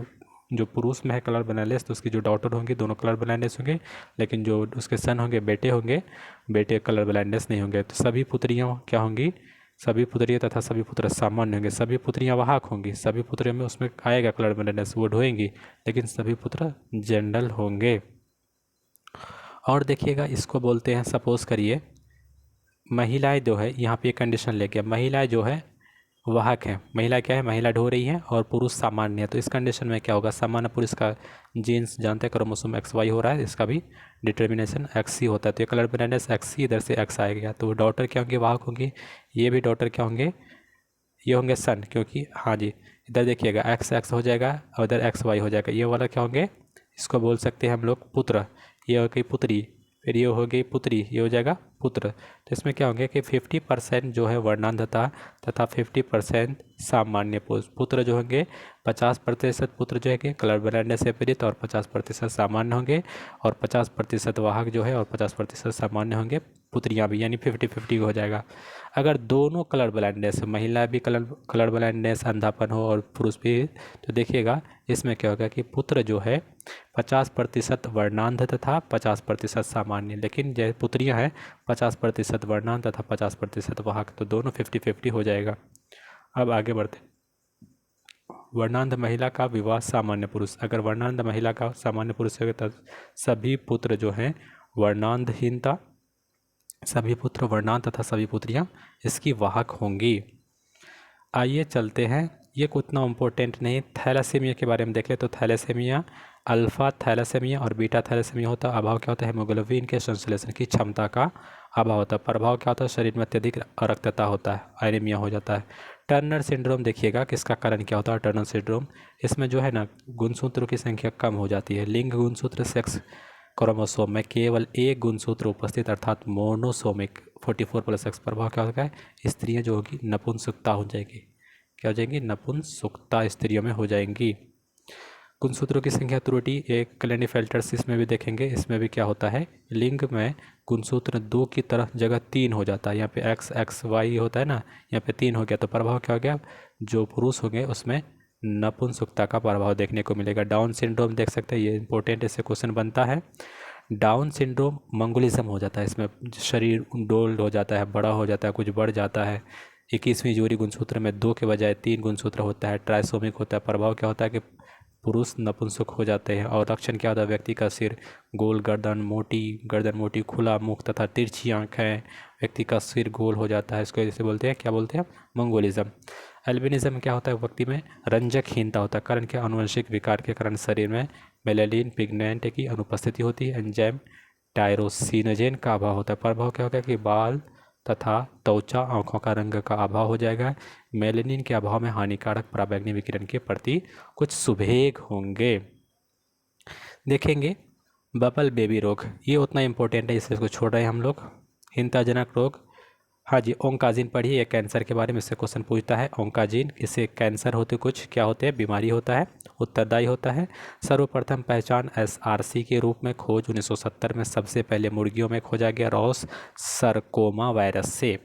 जो पुरुष में है कलर ब्लाइंडनेस, तो उसकी जो डॉटर होंगी दोनों कलर ब्लाइंडनेस होंगे, लेकिन जो उसके सन होंगे, बेटे कलर ब्लाइंडनेस नहीं होंगे। तो सभी पुत्रियाँ क्या होंगी, सभी पुत्रियाँ तथा सभी पुत्र सामान्य होंगे। सभी पुत्रियाँ वाहक होंगी, सभी पुत्रियों में उसमें आएगा कलर ब्लाइंडनेस, वो ढोएंगी, लेकिन सभी पुत्र जनरल होंगे। और देखिएगा इसको बोलते हैं, सपोज करिए महिलाएं जो है, यहाँ पे कंडीशन लेके, महिलाएं जो है वाहक हैं, महिला क्या है, महिला ढो रही है, और पुरुष सामान्य है। तो इस कंडीशन में क्या होगा, सामान्य पुरुष का जीन्स जानते हैं क्रोमोसोम XY हो रहा है, इसका भी डिटर्मिनेशन XC होता है। तो ये कलर ब्लाइंडनेस XC, इधर से X आएगा, तो डॉटर क्या होंगे, वाहक होंगे। ये भी डॉटर क्या होंगे, ये होंगे सन, क्योंकि हाँ जी, इधर देखिएगा XX हो जाएगा और इधर XY हो जाएगा। ये वाला क्या होंगे, इसको बोल सकते हैं हम लोग पुत्र। ये हो गई पुत्री, फिर ये हो गई पुत्री, ये हो जाएगा पुत्र। तो इसमें क्या होंगे कि 50% जो है वर्णांधता तथा 50% सामान्य पुत्र जो होंगे। 50% पुत्र जो है कलर ब्लाइंडनेस से पीड़ित, और 50% सामान्य होंगे, और 50% वाहक जो है, और 50% सामान्य होंगे पुत्रियाँ भी, यानी 50-50 हो जाएगा। अगर दोनों कलर ब्लाइंडनेस, महिला भी कलर ब्लाइंडनेस अंधापन हो और पुरुष भी, तो देखिएगा इसमें क्या होगा कि पुत्र जो है 50% वर्णांध तथा 50% सामान्य, लेकिन जो पुत्रियां हैं 50% वर्णांध तथा 50% वाहक, तो दोनों 50-50 हो जाएगा। अब आगे बढ़ते, वर्णांध महिला का विवाह सामान्य पुरुष। अगर वर्णांध महिला का सामान्य पुरुष है, तब सभी पुत्र जो हैं वर्णांधहीनता, सभी पुत्र वर्णांध तथा सभी पुत्रियां इसकी वाहक होंगी। आइए चलते हैं, ये उतना इम्पोर्टेंट नहीं। थैलेसीमिया के बारे में देख ले, तो थैलेसीमिया अल्फा थैलेसीमिया और बीटा थैलेसीमिया होता है। अभाव क्या होता है, हीमोग्लोबिन के संश्लेषण की क्षमता का अभाव होता है। प्रभाव क्या होता है, शरीर में अत्यधिक अरक्तता होता है, एनीमिया हो जाता है। टर्नर सिंड्रोम देखिएगा, किसका कारण क्या होता है, टर्नर सिंड्रोम, इसमें जो है ना गुणसूत्रों की संख्या कम हो जाती है। लिंग गुणसूत्र सेक्स क्रोमोसोम में केवल एक गुणसूत्र उपस्थित, अर्थात मोनोसोमिक 44+X। प्रभाव क्या होता है, स्त्रियाँ जो होगी नपुंसकता हो जाएगी, क्या हो जाएंगी, नपुंसकता स्त्रियों में हो जाएंगी। गुणसूत्रों की संख्या त्रुटि एक क्लेनेफेल्टर्स इसमें भी देखेंगे। इसमें भी क्या होता है, लिंग में गुणसूत्र 2 की तरह जगह 3 हो जाता है। यहाँ पे एक्स एक्स वाई होता है ना, यहाँ पे 3 हो गया, तो प्रभाव क्या हो गया, जो पुरुष हो गए उसमें नपुंसकता का प्रभाव देखने को मिलेगा। डाउन सिंड्रोम देख सकते हैं, ये इंपॉर्टेंट इससे क्वेश्चन बनता है। डाउन सिंड्रोम मंगोलिज्म हो जाता है, इसमें शरीर डोल्ड हो जाता है, बड़ा हो जाता है, कुछ बढ़ जाता है। 21वीं जोड़ी गुणसूत्र में 2 के बजाय 3 गुणसूत्र होता है, ट्राइसोमिक होता है। प्रभाव क्या होता है कि पुरुष नपुंसक हो जाते हैं। और लक्षण क्या होता है, व्यक्ति का सिर गोल, गर्दन मोटी, खुला मुख तथा तिरछी आंखें, व्यक्ति का सिर गोल हो जाता है। इसको जैसे बोलते हैं, क्या बोलते हैं, मंगोलिज्म। एल्बिनिज्म क्या होता है, व्यक्ति में रंजकहीनता होता है। कारण क्या, आनुवंशिक विकार के कारण शरीर में मेलेनिन पिगमेंट की अनुपस्थिति होती है। एंजाइम टायरोसिनोजेन का अभाव होता है। प्रभाव क्या होगा कि बाल तथा त्वचा, आंखों का रंग का अभाव हो जाएगा। मेलेनिन के अभाव में हानिकारक पराबैंगनी विकिरण के प्रति कुछ सुभेग होंगे। देखेंगे बबल बेबी रोग, ये उतना इम्पोर्टेंट है, इसको छोड़ रहे हैं हम लोग। हिंताजनक रोग, हाँ जी, ओंकाजीन पढ़िए, ये कैंसर के बारे में इससे क्वेश्चन पूछता है। ओंकाजीन, इससे कैंसर होते कुछ क्या होते हैं, बीमारी होता है, उत्तरदायी होता है। सर्वप्रथम पहचान SRC के रूप में खोज 1970 में सबसे पहले मुर्गियों में खोजा गया रॉस सरकोमा वायरस से।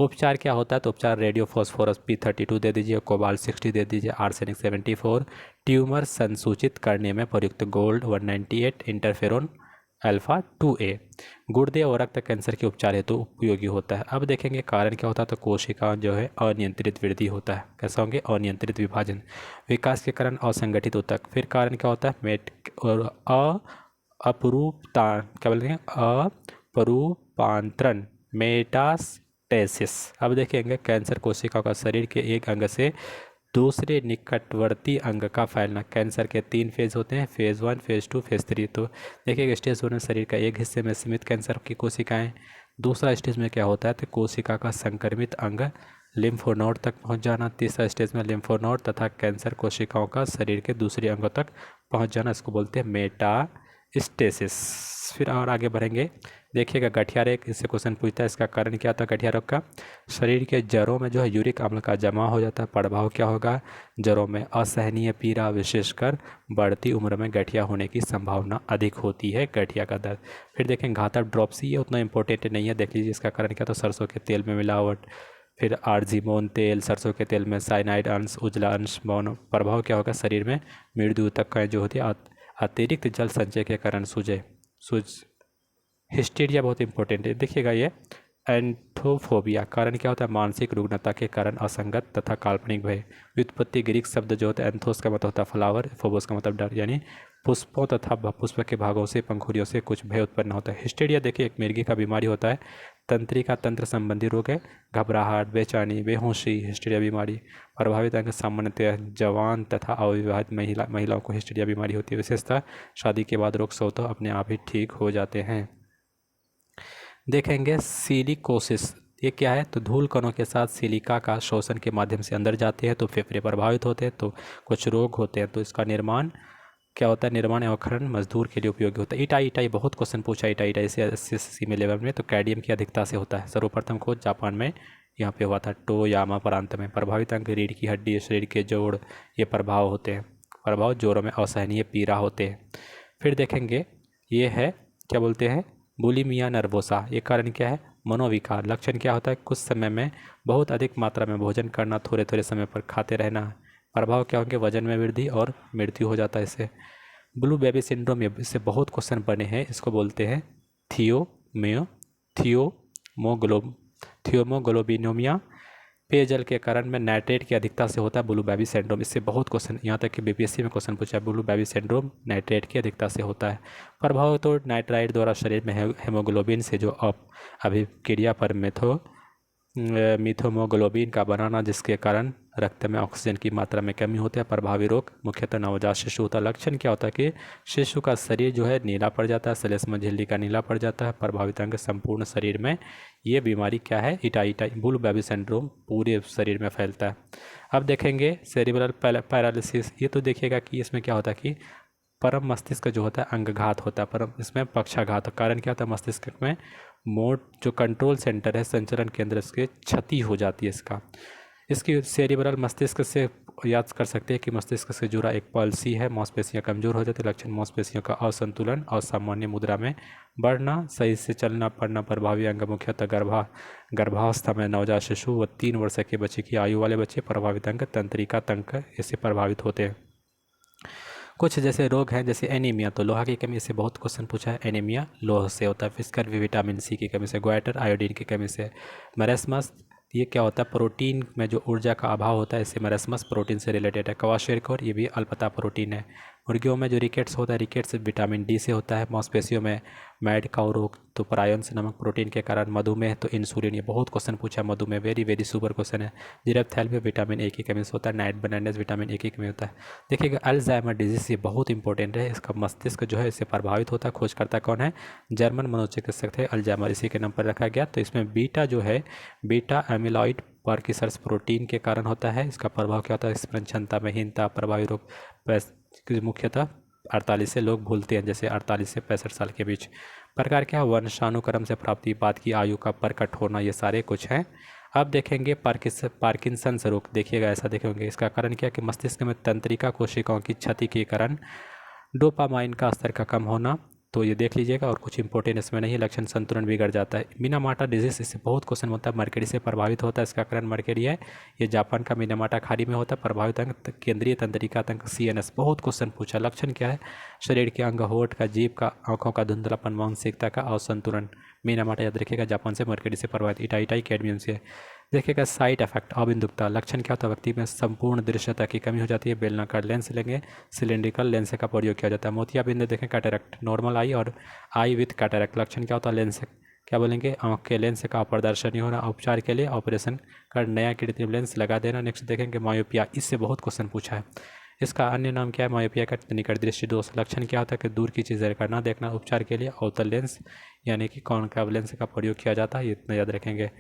उपचार क्या होता है, तो उपचार रेडियो फॉस्फोरस P32 दे दीजिए, कोबाल्ट 60 दे दीजिए, आर्सेनिक 74, ट्यूमर संसूचित करने में प्रयुक्त गोल्ड 198, इंटरफेरोन अल्फा 2A गुर्दे और रक्त कैंसर के उपचार हेतु उपयोगी होता है। अब देखेंगे कारण क्या होता है, तो कोशिका जो है अनियंत्रित वृद्धि होता है। कैसा होंगे, अनियंत्रित विभाजन, विकास के कारण असंगठित ऊतक। फिर कारण क्या होता है, मेट और अपरूपता, क्या बोलते हैं, अपरूपांतरण, मेटास्टेसिस। अब देखेंगे कैंसर कोशिका का शरीर के एक अंग से दूसरे निकटवर्ती अंग का फैलना। कैंसर के 3 फेज होते हैं, फेज़ 1, फेज़ 2, फेज़ 3। तो देखिए स्टेज 1 में शरीर का एक हिस्से में सीमित कैंसर की कोशिकाएं। दूसरा स्टेज में क्या होता है, तो कोशिका का संक्रमित अंग लिम्फोनोड तक पहुंच जाना। तीसरा स्टेज में लिम्फोनोड तथा कैंसर कोशिकाओं का शरीर के दूसरे अंगों तक पहुंच जाना, इसको बोलते हैं मेटास्टेसिस। फिर और आगे बढ़ेंगे, देखिएगा गठिया रोग, इससे क्वेश्चन पूछता है, इसका कारण क्या होता है गठिया रोग का, शरीर के जड़ों में जो है यूरिक अम्ल का जमा हो जाता है। प्रभाव क्या होगा, जड़ों में असहनीय पीड़ा, विशेषकर बढ़ती उम्र में गठिया होने की संभावना अधिक होती है, गठिया का दर्द। फिर देखें घातक ड्रॉप्सी, ये उतना इंपॉर्टेंट नहीं है, देख लीजिए इसका कारण क्या, तो सरसों के तेल में मिलावट, फिर आर्जिमोन तेल, सरसों के तेल में साइनाइड अंश, उजला अंश मौन। प्रभाव क्या होगा, शरीर में मृत्यु तक जो होती है अतिरिक्त जल संचय के कारण सूझ। हिस्टीरिया बहुत इंपॉर्टेंट है, देखिएगा ये एंथोफोबिया, कारण क्या होता है, मानसिक रुग्णता के कारण असंगत तथा काल्पनिक भय। व्युत्पत्ति ग्रीक शब्द जो होता है, एंथोस का मतलब होता है फ्लावर, फोबोस का मतलब डर, यानी पुष्पों तथा पुष्प के भागों से, पंखुड़ियों से कुछ भय उत्पन्न होता है। हिस्टीरिया देखिए एक मिर्गी का बीमारी होता है, तंत्रिका तंत्र संबंधी रोग है, घबराहट, बेचैनी, बेहोशी, हिस्टीरिया बीमारी। प्रभावित अंग सामान्यतः जवान तथा अविवाहित महिलाओं को हिस्टीरिया बीमारी होती है। विशेषतः शादी के बाद रोग स्वतः अपने आप ही ठीक हो जाते हैं। देखेंगे सिलिकोसिस, ये क्या है, तो धूल कणों के साथ सिलिका का शोषण के माध्यम से अंदर जाते हैं, तो फेफड़े प्रभावित होते हैं, तो कुछ रोग होते हैं। तो इसका निर्माण क्या होता है, निर्माण एवं खनन मजदूर के लिए उपयोगी होता है। इटाई बहुत क्वेश्चन पूछा, इटाई से SSC में लेवल में, तो कैडियम की अधिकता से होता है। सर्वप्रथम खोज जापान में यहाँ पे हुआ था, टोयामा प्रांत में। प्रभावित अंग रीढ़ की हड्डी, शरीर के जोड़, ये प्रभाव होते हैं। प्रभाव जोड़ों में असहनीय पीड़ा होते हैं। फिर देखेंगे ये है, क्या बोलते हैं, बुलिमिया नर्वोसा, ये कारण क्या है, मनोविकार। लक्षण क्या होता है, कुछ समय में बहुत अधिक मात्रा में भोजन करना, थोड़े थोड़े समय पर खाते रहना। प्रभाव क्या होंगे, वजन में वृद्धि और मृत्यु हो जाता है इससे। ब्लू बेबी सिंड्रोम, इससे बहुत क्वेश्चन बने हैं, इसको बोलते हैं थियोमोग्लोबिनोमिया। पेयजल के कारण में नाइट्रेट की अधिकता से होता है ब्लू बेबी सिंड्रोम। इससे बहुत क्वेश्चन, यहाँ तक कि BPSC में क्वेश्चन पूछा है, ब्लू बेबी सिंड्रोम नाइट्रेट की अधिकता से होता है। प्रभाव तो नाइट्राइट द्वारा शरीर में हेमोग्लोबिन से जो अभिक्रिया पर मिथोमोग्लोबिन का बनाना, जिसके कारण रक्त में ऑक्सीजन की मात्रा में कमी होती है। प्रभावी रोग मुख्यतः नवजात शिशु होता है। लक्षण क्या होता है कि शिशु का शरीर जो है नीला पड़ जाता है, श्लेष्म झिल्ली का नीला पड़ जाता है। प्रभावित अंग संपूर्ण शरीर में, ये बीमारी क्या है, इटाई ब्लू बेबी सिंड्रोम पूरे शरीर में फैलता है। अब देखेंगे सेरिब्रल पैरालिसिस, ये तो देखिएगा कि इसमें क्या होता है कि परम मस्तिष्क जो होता है अंगघात होता है, परम इसमें पक्षाघात। कारण क्या होता है, मस्तिष्क में मोड जो कंट्रोल सेंटर है, संचलन केंद्र, इसके क्षति हो जाती है। इसकी सेरिब्रल मस्तिष्क से याद कर सकते हैं कि मस्तिष्क से जुड़ा एक पॉलिसी है। मांसपेशियां कमजोर हो जाती है। लक्षण मांसपेशियों का असंतुलन और सामान्य मुद्रा में बढ़ना, सही से चलना पड़ना। प्रभावी अंग मुख्यतः गर्भावस्था में नवजात शिशु व 3 वर्ष के बच्चे की आयु वाले बच्चे। प्रभावित अंग तंत्रिका तंत्र इससे प्रभावित होते हैं। कुछ जैसे रोग हैं जैसे एनीमिया, तो लोहा की कमी से बहुत क्वेश्चन पूछा है। एनीमिया लोह से होता है। फिस्कर भी विटामिन सी की कमी से। ग्वाइटर आयोडीन की कमी से। मरेस्मस ये क्या होता है, प्रोटीन में जो ऊर्जा का अभाव होता है, इससे मरेस्मस प्रोटीन से रिलेटेड है। क्वाशेरकोर ये भी अल्पता प्रोटीन है। मुर्गियों में जो रिकेट्स होता है, रिकेट्स विटामिन डी से होता है। मांसपेशियों में मैड काउ रोग तो प्रायंस नमक प्रोटीन के कारण। मधुमेह तो इंसुलिन, ये बहुत क्वेश्चन पूछा है। मधुमेह वेरी वेरी सुपर क्वेश्चन है। जीरेप्थैल्मिया विटामिन ए की कमी से होता है। नाइट ब्लाइंडनेस विटामिन ए की कमी होता है। देखिएगा अल्जाइमर डिजीज ये बहुत इंपॉर्टेंट है। इसका मस्तिष्क जो है इससे प्रभावित होता है। खोजकर्ता कौन है, जर्मन मनोचिकित्सक थे अल्जाइमर, इसी के नाम पर रखा गया। तो इसमें बीटा जो है, बीटा एमिलॉइड पार्किंसंस प्रोटीन के कारण होता है। इसका प्रभाव क्या होता है, स्मरण क्षमता में हीनता, प्रभावी रोग मुख्यतः 48 से लोग भूलते हैं, जैसे 48 से 65 साल के बीच। प्रकार क्या, वंशानुक्रम से प्राप्ति, बात की आयु का प्रकट होना, ये सारे कुछ हैं। अब देखेंगे पार्किंसंस रोग। देखिएगा ऐसा देखेंगे, इसका कारण क्या कि मस्तिष्क में तंत्रिका कोशिकाओं की क्षति के कारण डोपामाइन का स्तर का कम होना, तो ये देख लीजिएगा। और कुछ इंपॉर्टेंट इसमें नहीं, लक्षण संतुलन बिगड़ जाता है। मिनामाटा डिजीज, इससे बहुत क्वेश्चन होता है। मर्करी से प्रभावित होता है, इसका कारण मर्करी है। ये जापान का मिनामाटा खाड़ी में होता है। प्रभावित अंग केंद्रीय तंत्रिका तंत्र CNS, बहुत क्वेश्चन पूछा। लक्षण क्या है, शरीर के अंग, होठ का, जीभ का, आंखों का धुंधलापन, मानसिकता का असंतुलन। मिनामाटा याद रखिएगा, जापान से मर्करी से प्रभावित। इटाइटाई कैडमियम से। देखिएगा साइड इफेक्ट, अबिंदुकता। लक्षण क्या होता है, व्यक्ति में संपूर्ण दृश्यता की कमी हो जाती है। बेलनाकार लेंस लेंगे, सिलेंड्रिकल लेंस का प्रयोग किया जाता है। मोतियाबिंद देखें, कैटरेक्ट, नॉर्मल आई और आई विथ कैटरेक्ट। लक्षण क्या होता है, लेंस क्या बोलेंगे, आँख के लेंस का प्रदर्शन नहीं होना। उपचार के लिए ऑपरेशन कर नया कृत्रिम लेंस लगा देना। नेक्स्ट देखेंगे मायोपिया, इससे बहुत क्वेश्चन पूछा है। इसका अन्य नाम क्या है, मायोपिया का निकट दृष्टि दोष। लक्षण क्या होता है कि दूर की चीज़ें का ना देखना। उपचार के लिए अवतल लेंस यानी कि कॉनकेव लेंस का प्रयोग किया जाता है, ये इतना याद रखेंगे।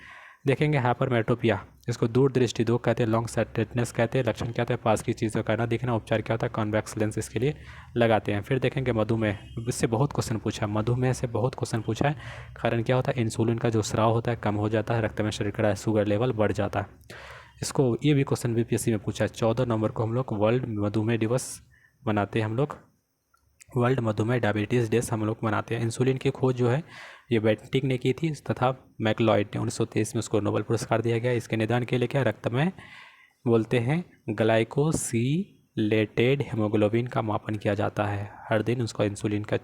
देखेंगे हाइपरमेट्रोपिया, इसको दूर दृष्टि दोष कहते हैं। लॉन्ग साइटेडनेस कहते हैं। लक्षण क्या होता है, पास की चीज़ों का ना दिखना। उपचार क्या होता है, कॉन्वेक्स लेंस इसके लिए लगाते हैं। फिर देखेंगे मधुमेह, इससे बहुत क्वेश्चन पूछा है। मधुमेह से बहुत क्वेश्चन पूछा है। कारण क्या होता है, इंसुलिन का जो स्राव होता है कम हो जाता है, रक्त में शर्करा शुगर लेवल बढ़ जाता है। इसको ये भी क्वेश्चन BPSC में पूछा है। 14 नवंबर को हम लोग वर्ल्ड मधुमेह दिवस मनाते हैं। हम लोग वर्ल्ड मधुमेह डायबिटीज़ डेज हम लोग मनाते हैं। इंसुलिन की खोज जो है ये बेंटिक ने की थी तथा मैकलॉयड ने 1923 में उसको नोबेल पुरस्कार दिया गया। इसके निदान के लिए क्या, रक्त में बोलते हैं ग्लाइकोसिलेटेड हेमोग्लोबिन का मापन किया जाता है। हर दिन उसको इंसुलिन का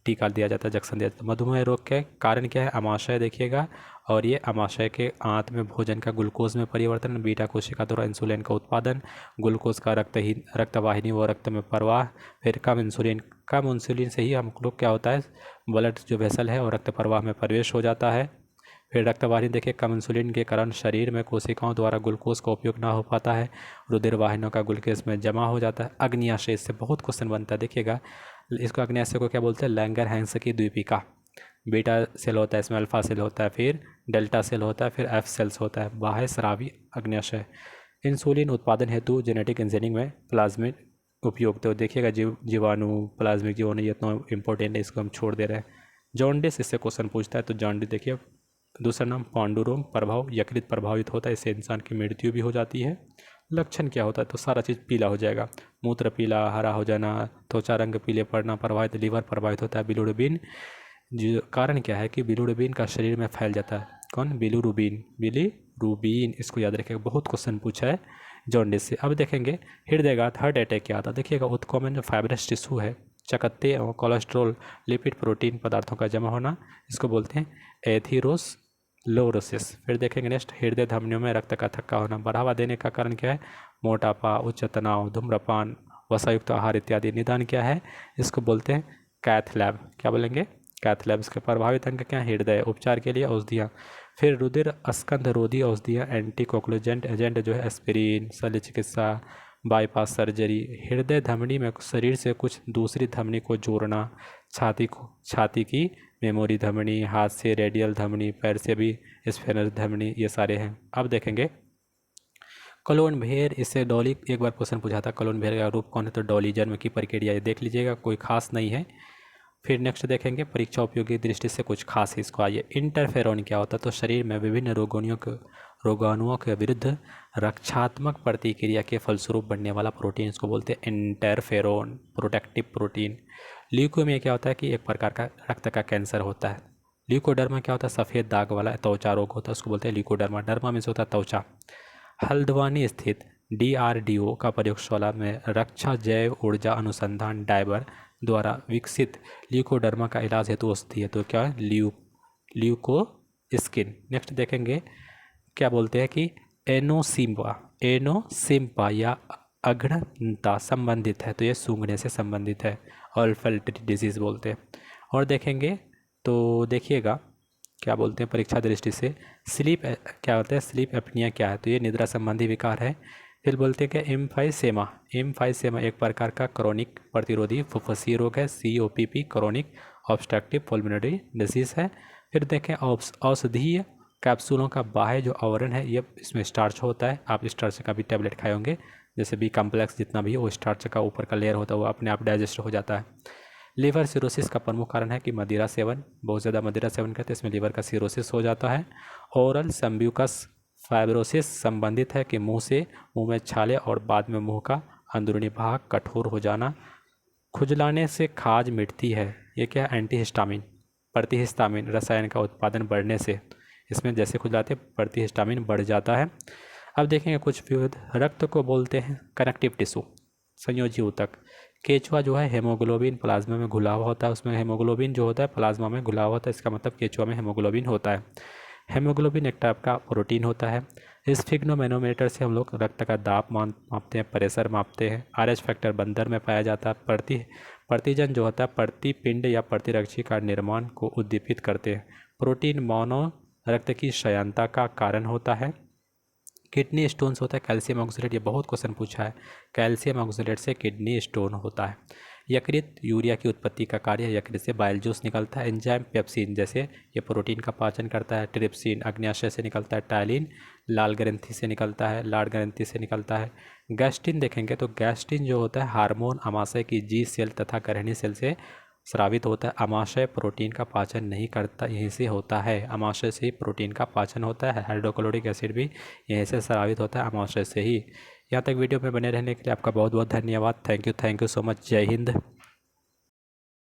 टीका दिया जाता है, इंजेक्शन दिया जाता है। मधुमेह रोग के कारण क्या है, अमाशय देखिएगा। और ये अमाशय के आंत में भोजन का ग्लूकोज में परिवर्तन, बीटा कोशिका द्वारा इंसुलिन का उत्पादन, ग्लूकोज का रक्तवाहिनी व रक्त में प्रवाह। फिर कम इंसुलिन से ही हम लोग क्या होता है, ब्लड जो वेसल है और रक्त प्रवाह में प्रवेश हो जाता है। फिर रक्तवाहिनी देखिए, कम इंसुलिन के कारण शरीर में कोशिकाओं द्वारा ग्लूकोज का उपयोग ना हो पाता है। रुधिर वाहिनियों का ग्लूकोज में जमा हो जाता है। अग्न्याशय, इससे बहुत क्वेश्चन बनता है। देखिएगा इसको, अग्न्याशय को क्या बोलते हैं, लैंगर-हैंस की द्वीपिका। बीटा सेल होता है, इसमें अल्फा सेल होता है, फिर डेल्टा सेल होता है, फिर एफ सेल्स होता है। बाह्य स्रावी अग्न्याशय। इंसुलिन उत्पादन हेतु जेनेटिक इंजीनियरिंग में प्लाज्मिड उपयोग, तो देखिएगा जीवाणु, प्लाज्मिक जीवाणु, ये इतना इंपॉर्टेंट है, इसको हम छोड़ दे रहे हैं। जॉन्डिस, इससे क्वेश्चन पूछता है। तो जॉन्डिस देखिए, दूसरा नाम पांडुरोग प्रभाव, यकृत प्रभावित होता है, इससे इंसान की मृत्यु भी हो जाती है। लक्षण क्या होता है, तो सारा चीज़ पीला हो जाएगा, मूत्र पीला, हरा हो जाना, त्वचा रंग पीले पड़ना, प्रभावित लीवर प्रभावित होता है। बिलिरुबिन, जो कारण क्या है कि बिलिरुबिन का शरीर में फैल जाता है। कौन, बिलिरुबिन, इसको याद रखिएगा, बहुत क्वेश्चन पूछा है जॉन्डिस से। अब देखेंगे हृदयघात, हार्ट अटैक क्या आता है। देखिएगा उत्कोमन जो फाइब्रस टिश्यू है, चकत्ते और कोलेस्ट्रॉल, लिपिड, प्रोटीन पदार्थों का जमा होना, इसको बोलते हैं एथीरोस्क्लेरोसिस। फिर देखेंगे नेक्स्ट, हृदय धमनियों में रक्त का थक्का होना। बढ़ावा देने का कारण क्या है, मोटापा, उच्च तनाव, धूम्रपान, वसायुक्त आहार इत्यादि। निदान क्या है, इसको बोलते हैं कैथ लैब। क्या बोलेंगे, कैथ लैब। इसके प्रभावित अंग क्या है, हृदय। उपचार के लिए औषधियाँ। फिर रुधिर स्कंध रोधी औषधियाँ, एंटीकोगुलेंट एजेंट जो है एस्पिरिन, शल्य चिकित्सा, बाईपास सर्जरी। हृदय धमनी में शरीर से कुछ दूसरी धमनी को जोड़ना, छाती की मेमोरी धमनी, हाथ से रेडियल धमनी, पैर से भी स्फेनस धमनी, ये सारे हैं। अब देखेंगे कलोन भेड़, इससे डॉली, एक बार क्वेश्चन पूछा था कलोन भेड़ का रूप कौन है, तो डॉली। जन्म की प्रक्रिया ये देख लीजिएगा, कोई खास नहीं है। फिर नेक्स्ट देखेंगे परीक्षा उपयोगी दृष्टि से कुछ खास है, इसको आइए। इंटरफेरोन क्या होता है, तो शरीर में विभिन्न रोगाणुओं के विरुद्ध रक्षात्मक प्रतिक्रिया के फलस्वरूप बनने वाला प्रोटीन, इसको बोलते हैं इंटरफेरोन प्रोटेक्टिव प्रोटीन। ल्यूकेमिया क्या होता है कि एक प्रकार का रक्त का कैंसर होता है। ल्यूकोडर्मा क्या होता है, सफ़ेद दाग वाला त्वचा रोग होता है, उसको बोलते हैं ल्यूकोडर्मा। डर्मा में से होता है त्वचा। हल्द्वानी स्थित DRDO का प्रयोगशाला में रक्षा जैव ऊर्जा अनुसंधान डायबर द्वारा विकसित ल्यूकोडर्मा का इलाज हेतु औषधि है। तो क्या है, ल्यूको स्किन। नेक्स्ट देखेंगे क्या बोलते हैं कि एनोसिम्पा या अग्रता संबंधित है, तो ये सूंघने से संबंधित है। ऑल्फैक्टरी डिजीज़ बोलते हैं। और देखेंगे तो देखिएगा क्या बोलते हैं परीक्षा दृष्टि से क्या होता है, स्लीप एपनिया क्या है, तो ये निद्रा संबंधी विकार है। फिर बोलते हैं कि एम्फाइसेमा एक प्रकार का क्रोनिक प्रतिरोधी फुफ्फुसीय रोग है। COPP chronic obstructive pulmonary disease है। फिर देखें औषधीय कैप्सूलों का बाह्य जो आवरण है ये इसमें स्टार्च होता है। आप स्टार्च का भी टैबलेट खाए होंगे, जैसे B कॉम्प्लेक्स जितना भी है वो स्टार्च का ऊपर का लेयर होता है, वो अपने आप डाइजेस्ट हो जाता है। लीवर सिरोसिस का प्रमुख कारण है कि मदिरा सेवन, बहुत ज़्यादा मदिरा सेवन करते हैं, इसमें लीवर का सिरोसिस हो जाता है। ओरल सम्ब्यूकस फाइब्रोसिस संबंधित है कि मुंह में छाले और बाद में मुंह का अंदरूनी भाग कठोर हो जाना। खुजलाने से खाज मिटती है, ये क्या है, एंटीहिस्टामिन प्रतिहिस्टामिन रसायन का उत्पादन बढ़ने से, इसमें जैसे खुजलाते प्रतिहिस्टामिन बढ़ जाता है। अब देखेंगे कुछ विविध रक्त को बोलते हैं कनेक्टिव टिश्यू, संयोजी ऊतक। केचुआ जो है हेमोग्लोबिन प्लाज्मा में घुला हुआ होता है, उसमें हेमोग्लोबिन जो होता है प्लाज्मा में घुला हुआ होता है, इसका मतलब केचुआ में हेमोग्लोबिन होता है। हेमोग्लोबिन एक टाइप का प्रोटीन होता है। स्फिग्नोमेनोमीटर से हम लोग रक्त का दाब मापते हैं, प्रेशर मापते हैं। RH फैक्टर बंदर में पाया जाता है। प्रतिजन जो होता है प्रतिपिंड या प्रतिरक्षी का निर्माण को उद्दीपित करते हैं। प्रोटीन मोनो रक्त की क्षयणता का कारण होता है। किडनी स्टोन्स होता है कैल्शियम ऑक्सलेट, ये बहुत क्वेश्चन पूछा है। कैल्शियम ऑक्सलेट से किडनी स्टोन होता है। यकृत यूरिया की उत्पत्ति का कार्य, यकृत से बाइल जूस निकलता है। एंजाइम पेप्सिन जैसे ये प्रोटीन का पाचन करता है। ट्रिप्सिन अग्न्याशय से निकलता है। टाइलिन लाल ग्रंथि से निकलता है, लाल ग्रंथि से निकलता है। गैस्ट्रिन देखेंगे तो गैस्ट्रिन जो होता है हार्मोन अमाशय की G सेल तथा गर्भनी सेल से स्रावित होता है। अमाशय प्रोटीन का पाचन नहीं करता, यहीं से होता है। अमाशय से ही प्रोटीन का पाचन होता है। हाइड्रोक्लोरिक एसिड भी यहीं से स्रावित होता है, अमाशय से ही। यहाँ तक वीडियो में बने रहने के लिए आपका बहुत बहुत धन्यवाद। Thank you so much. जय हिंद।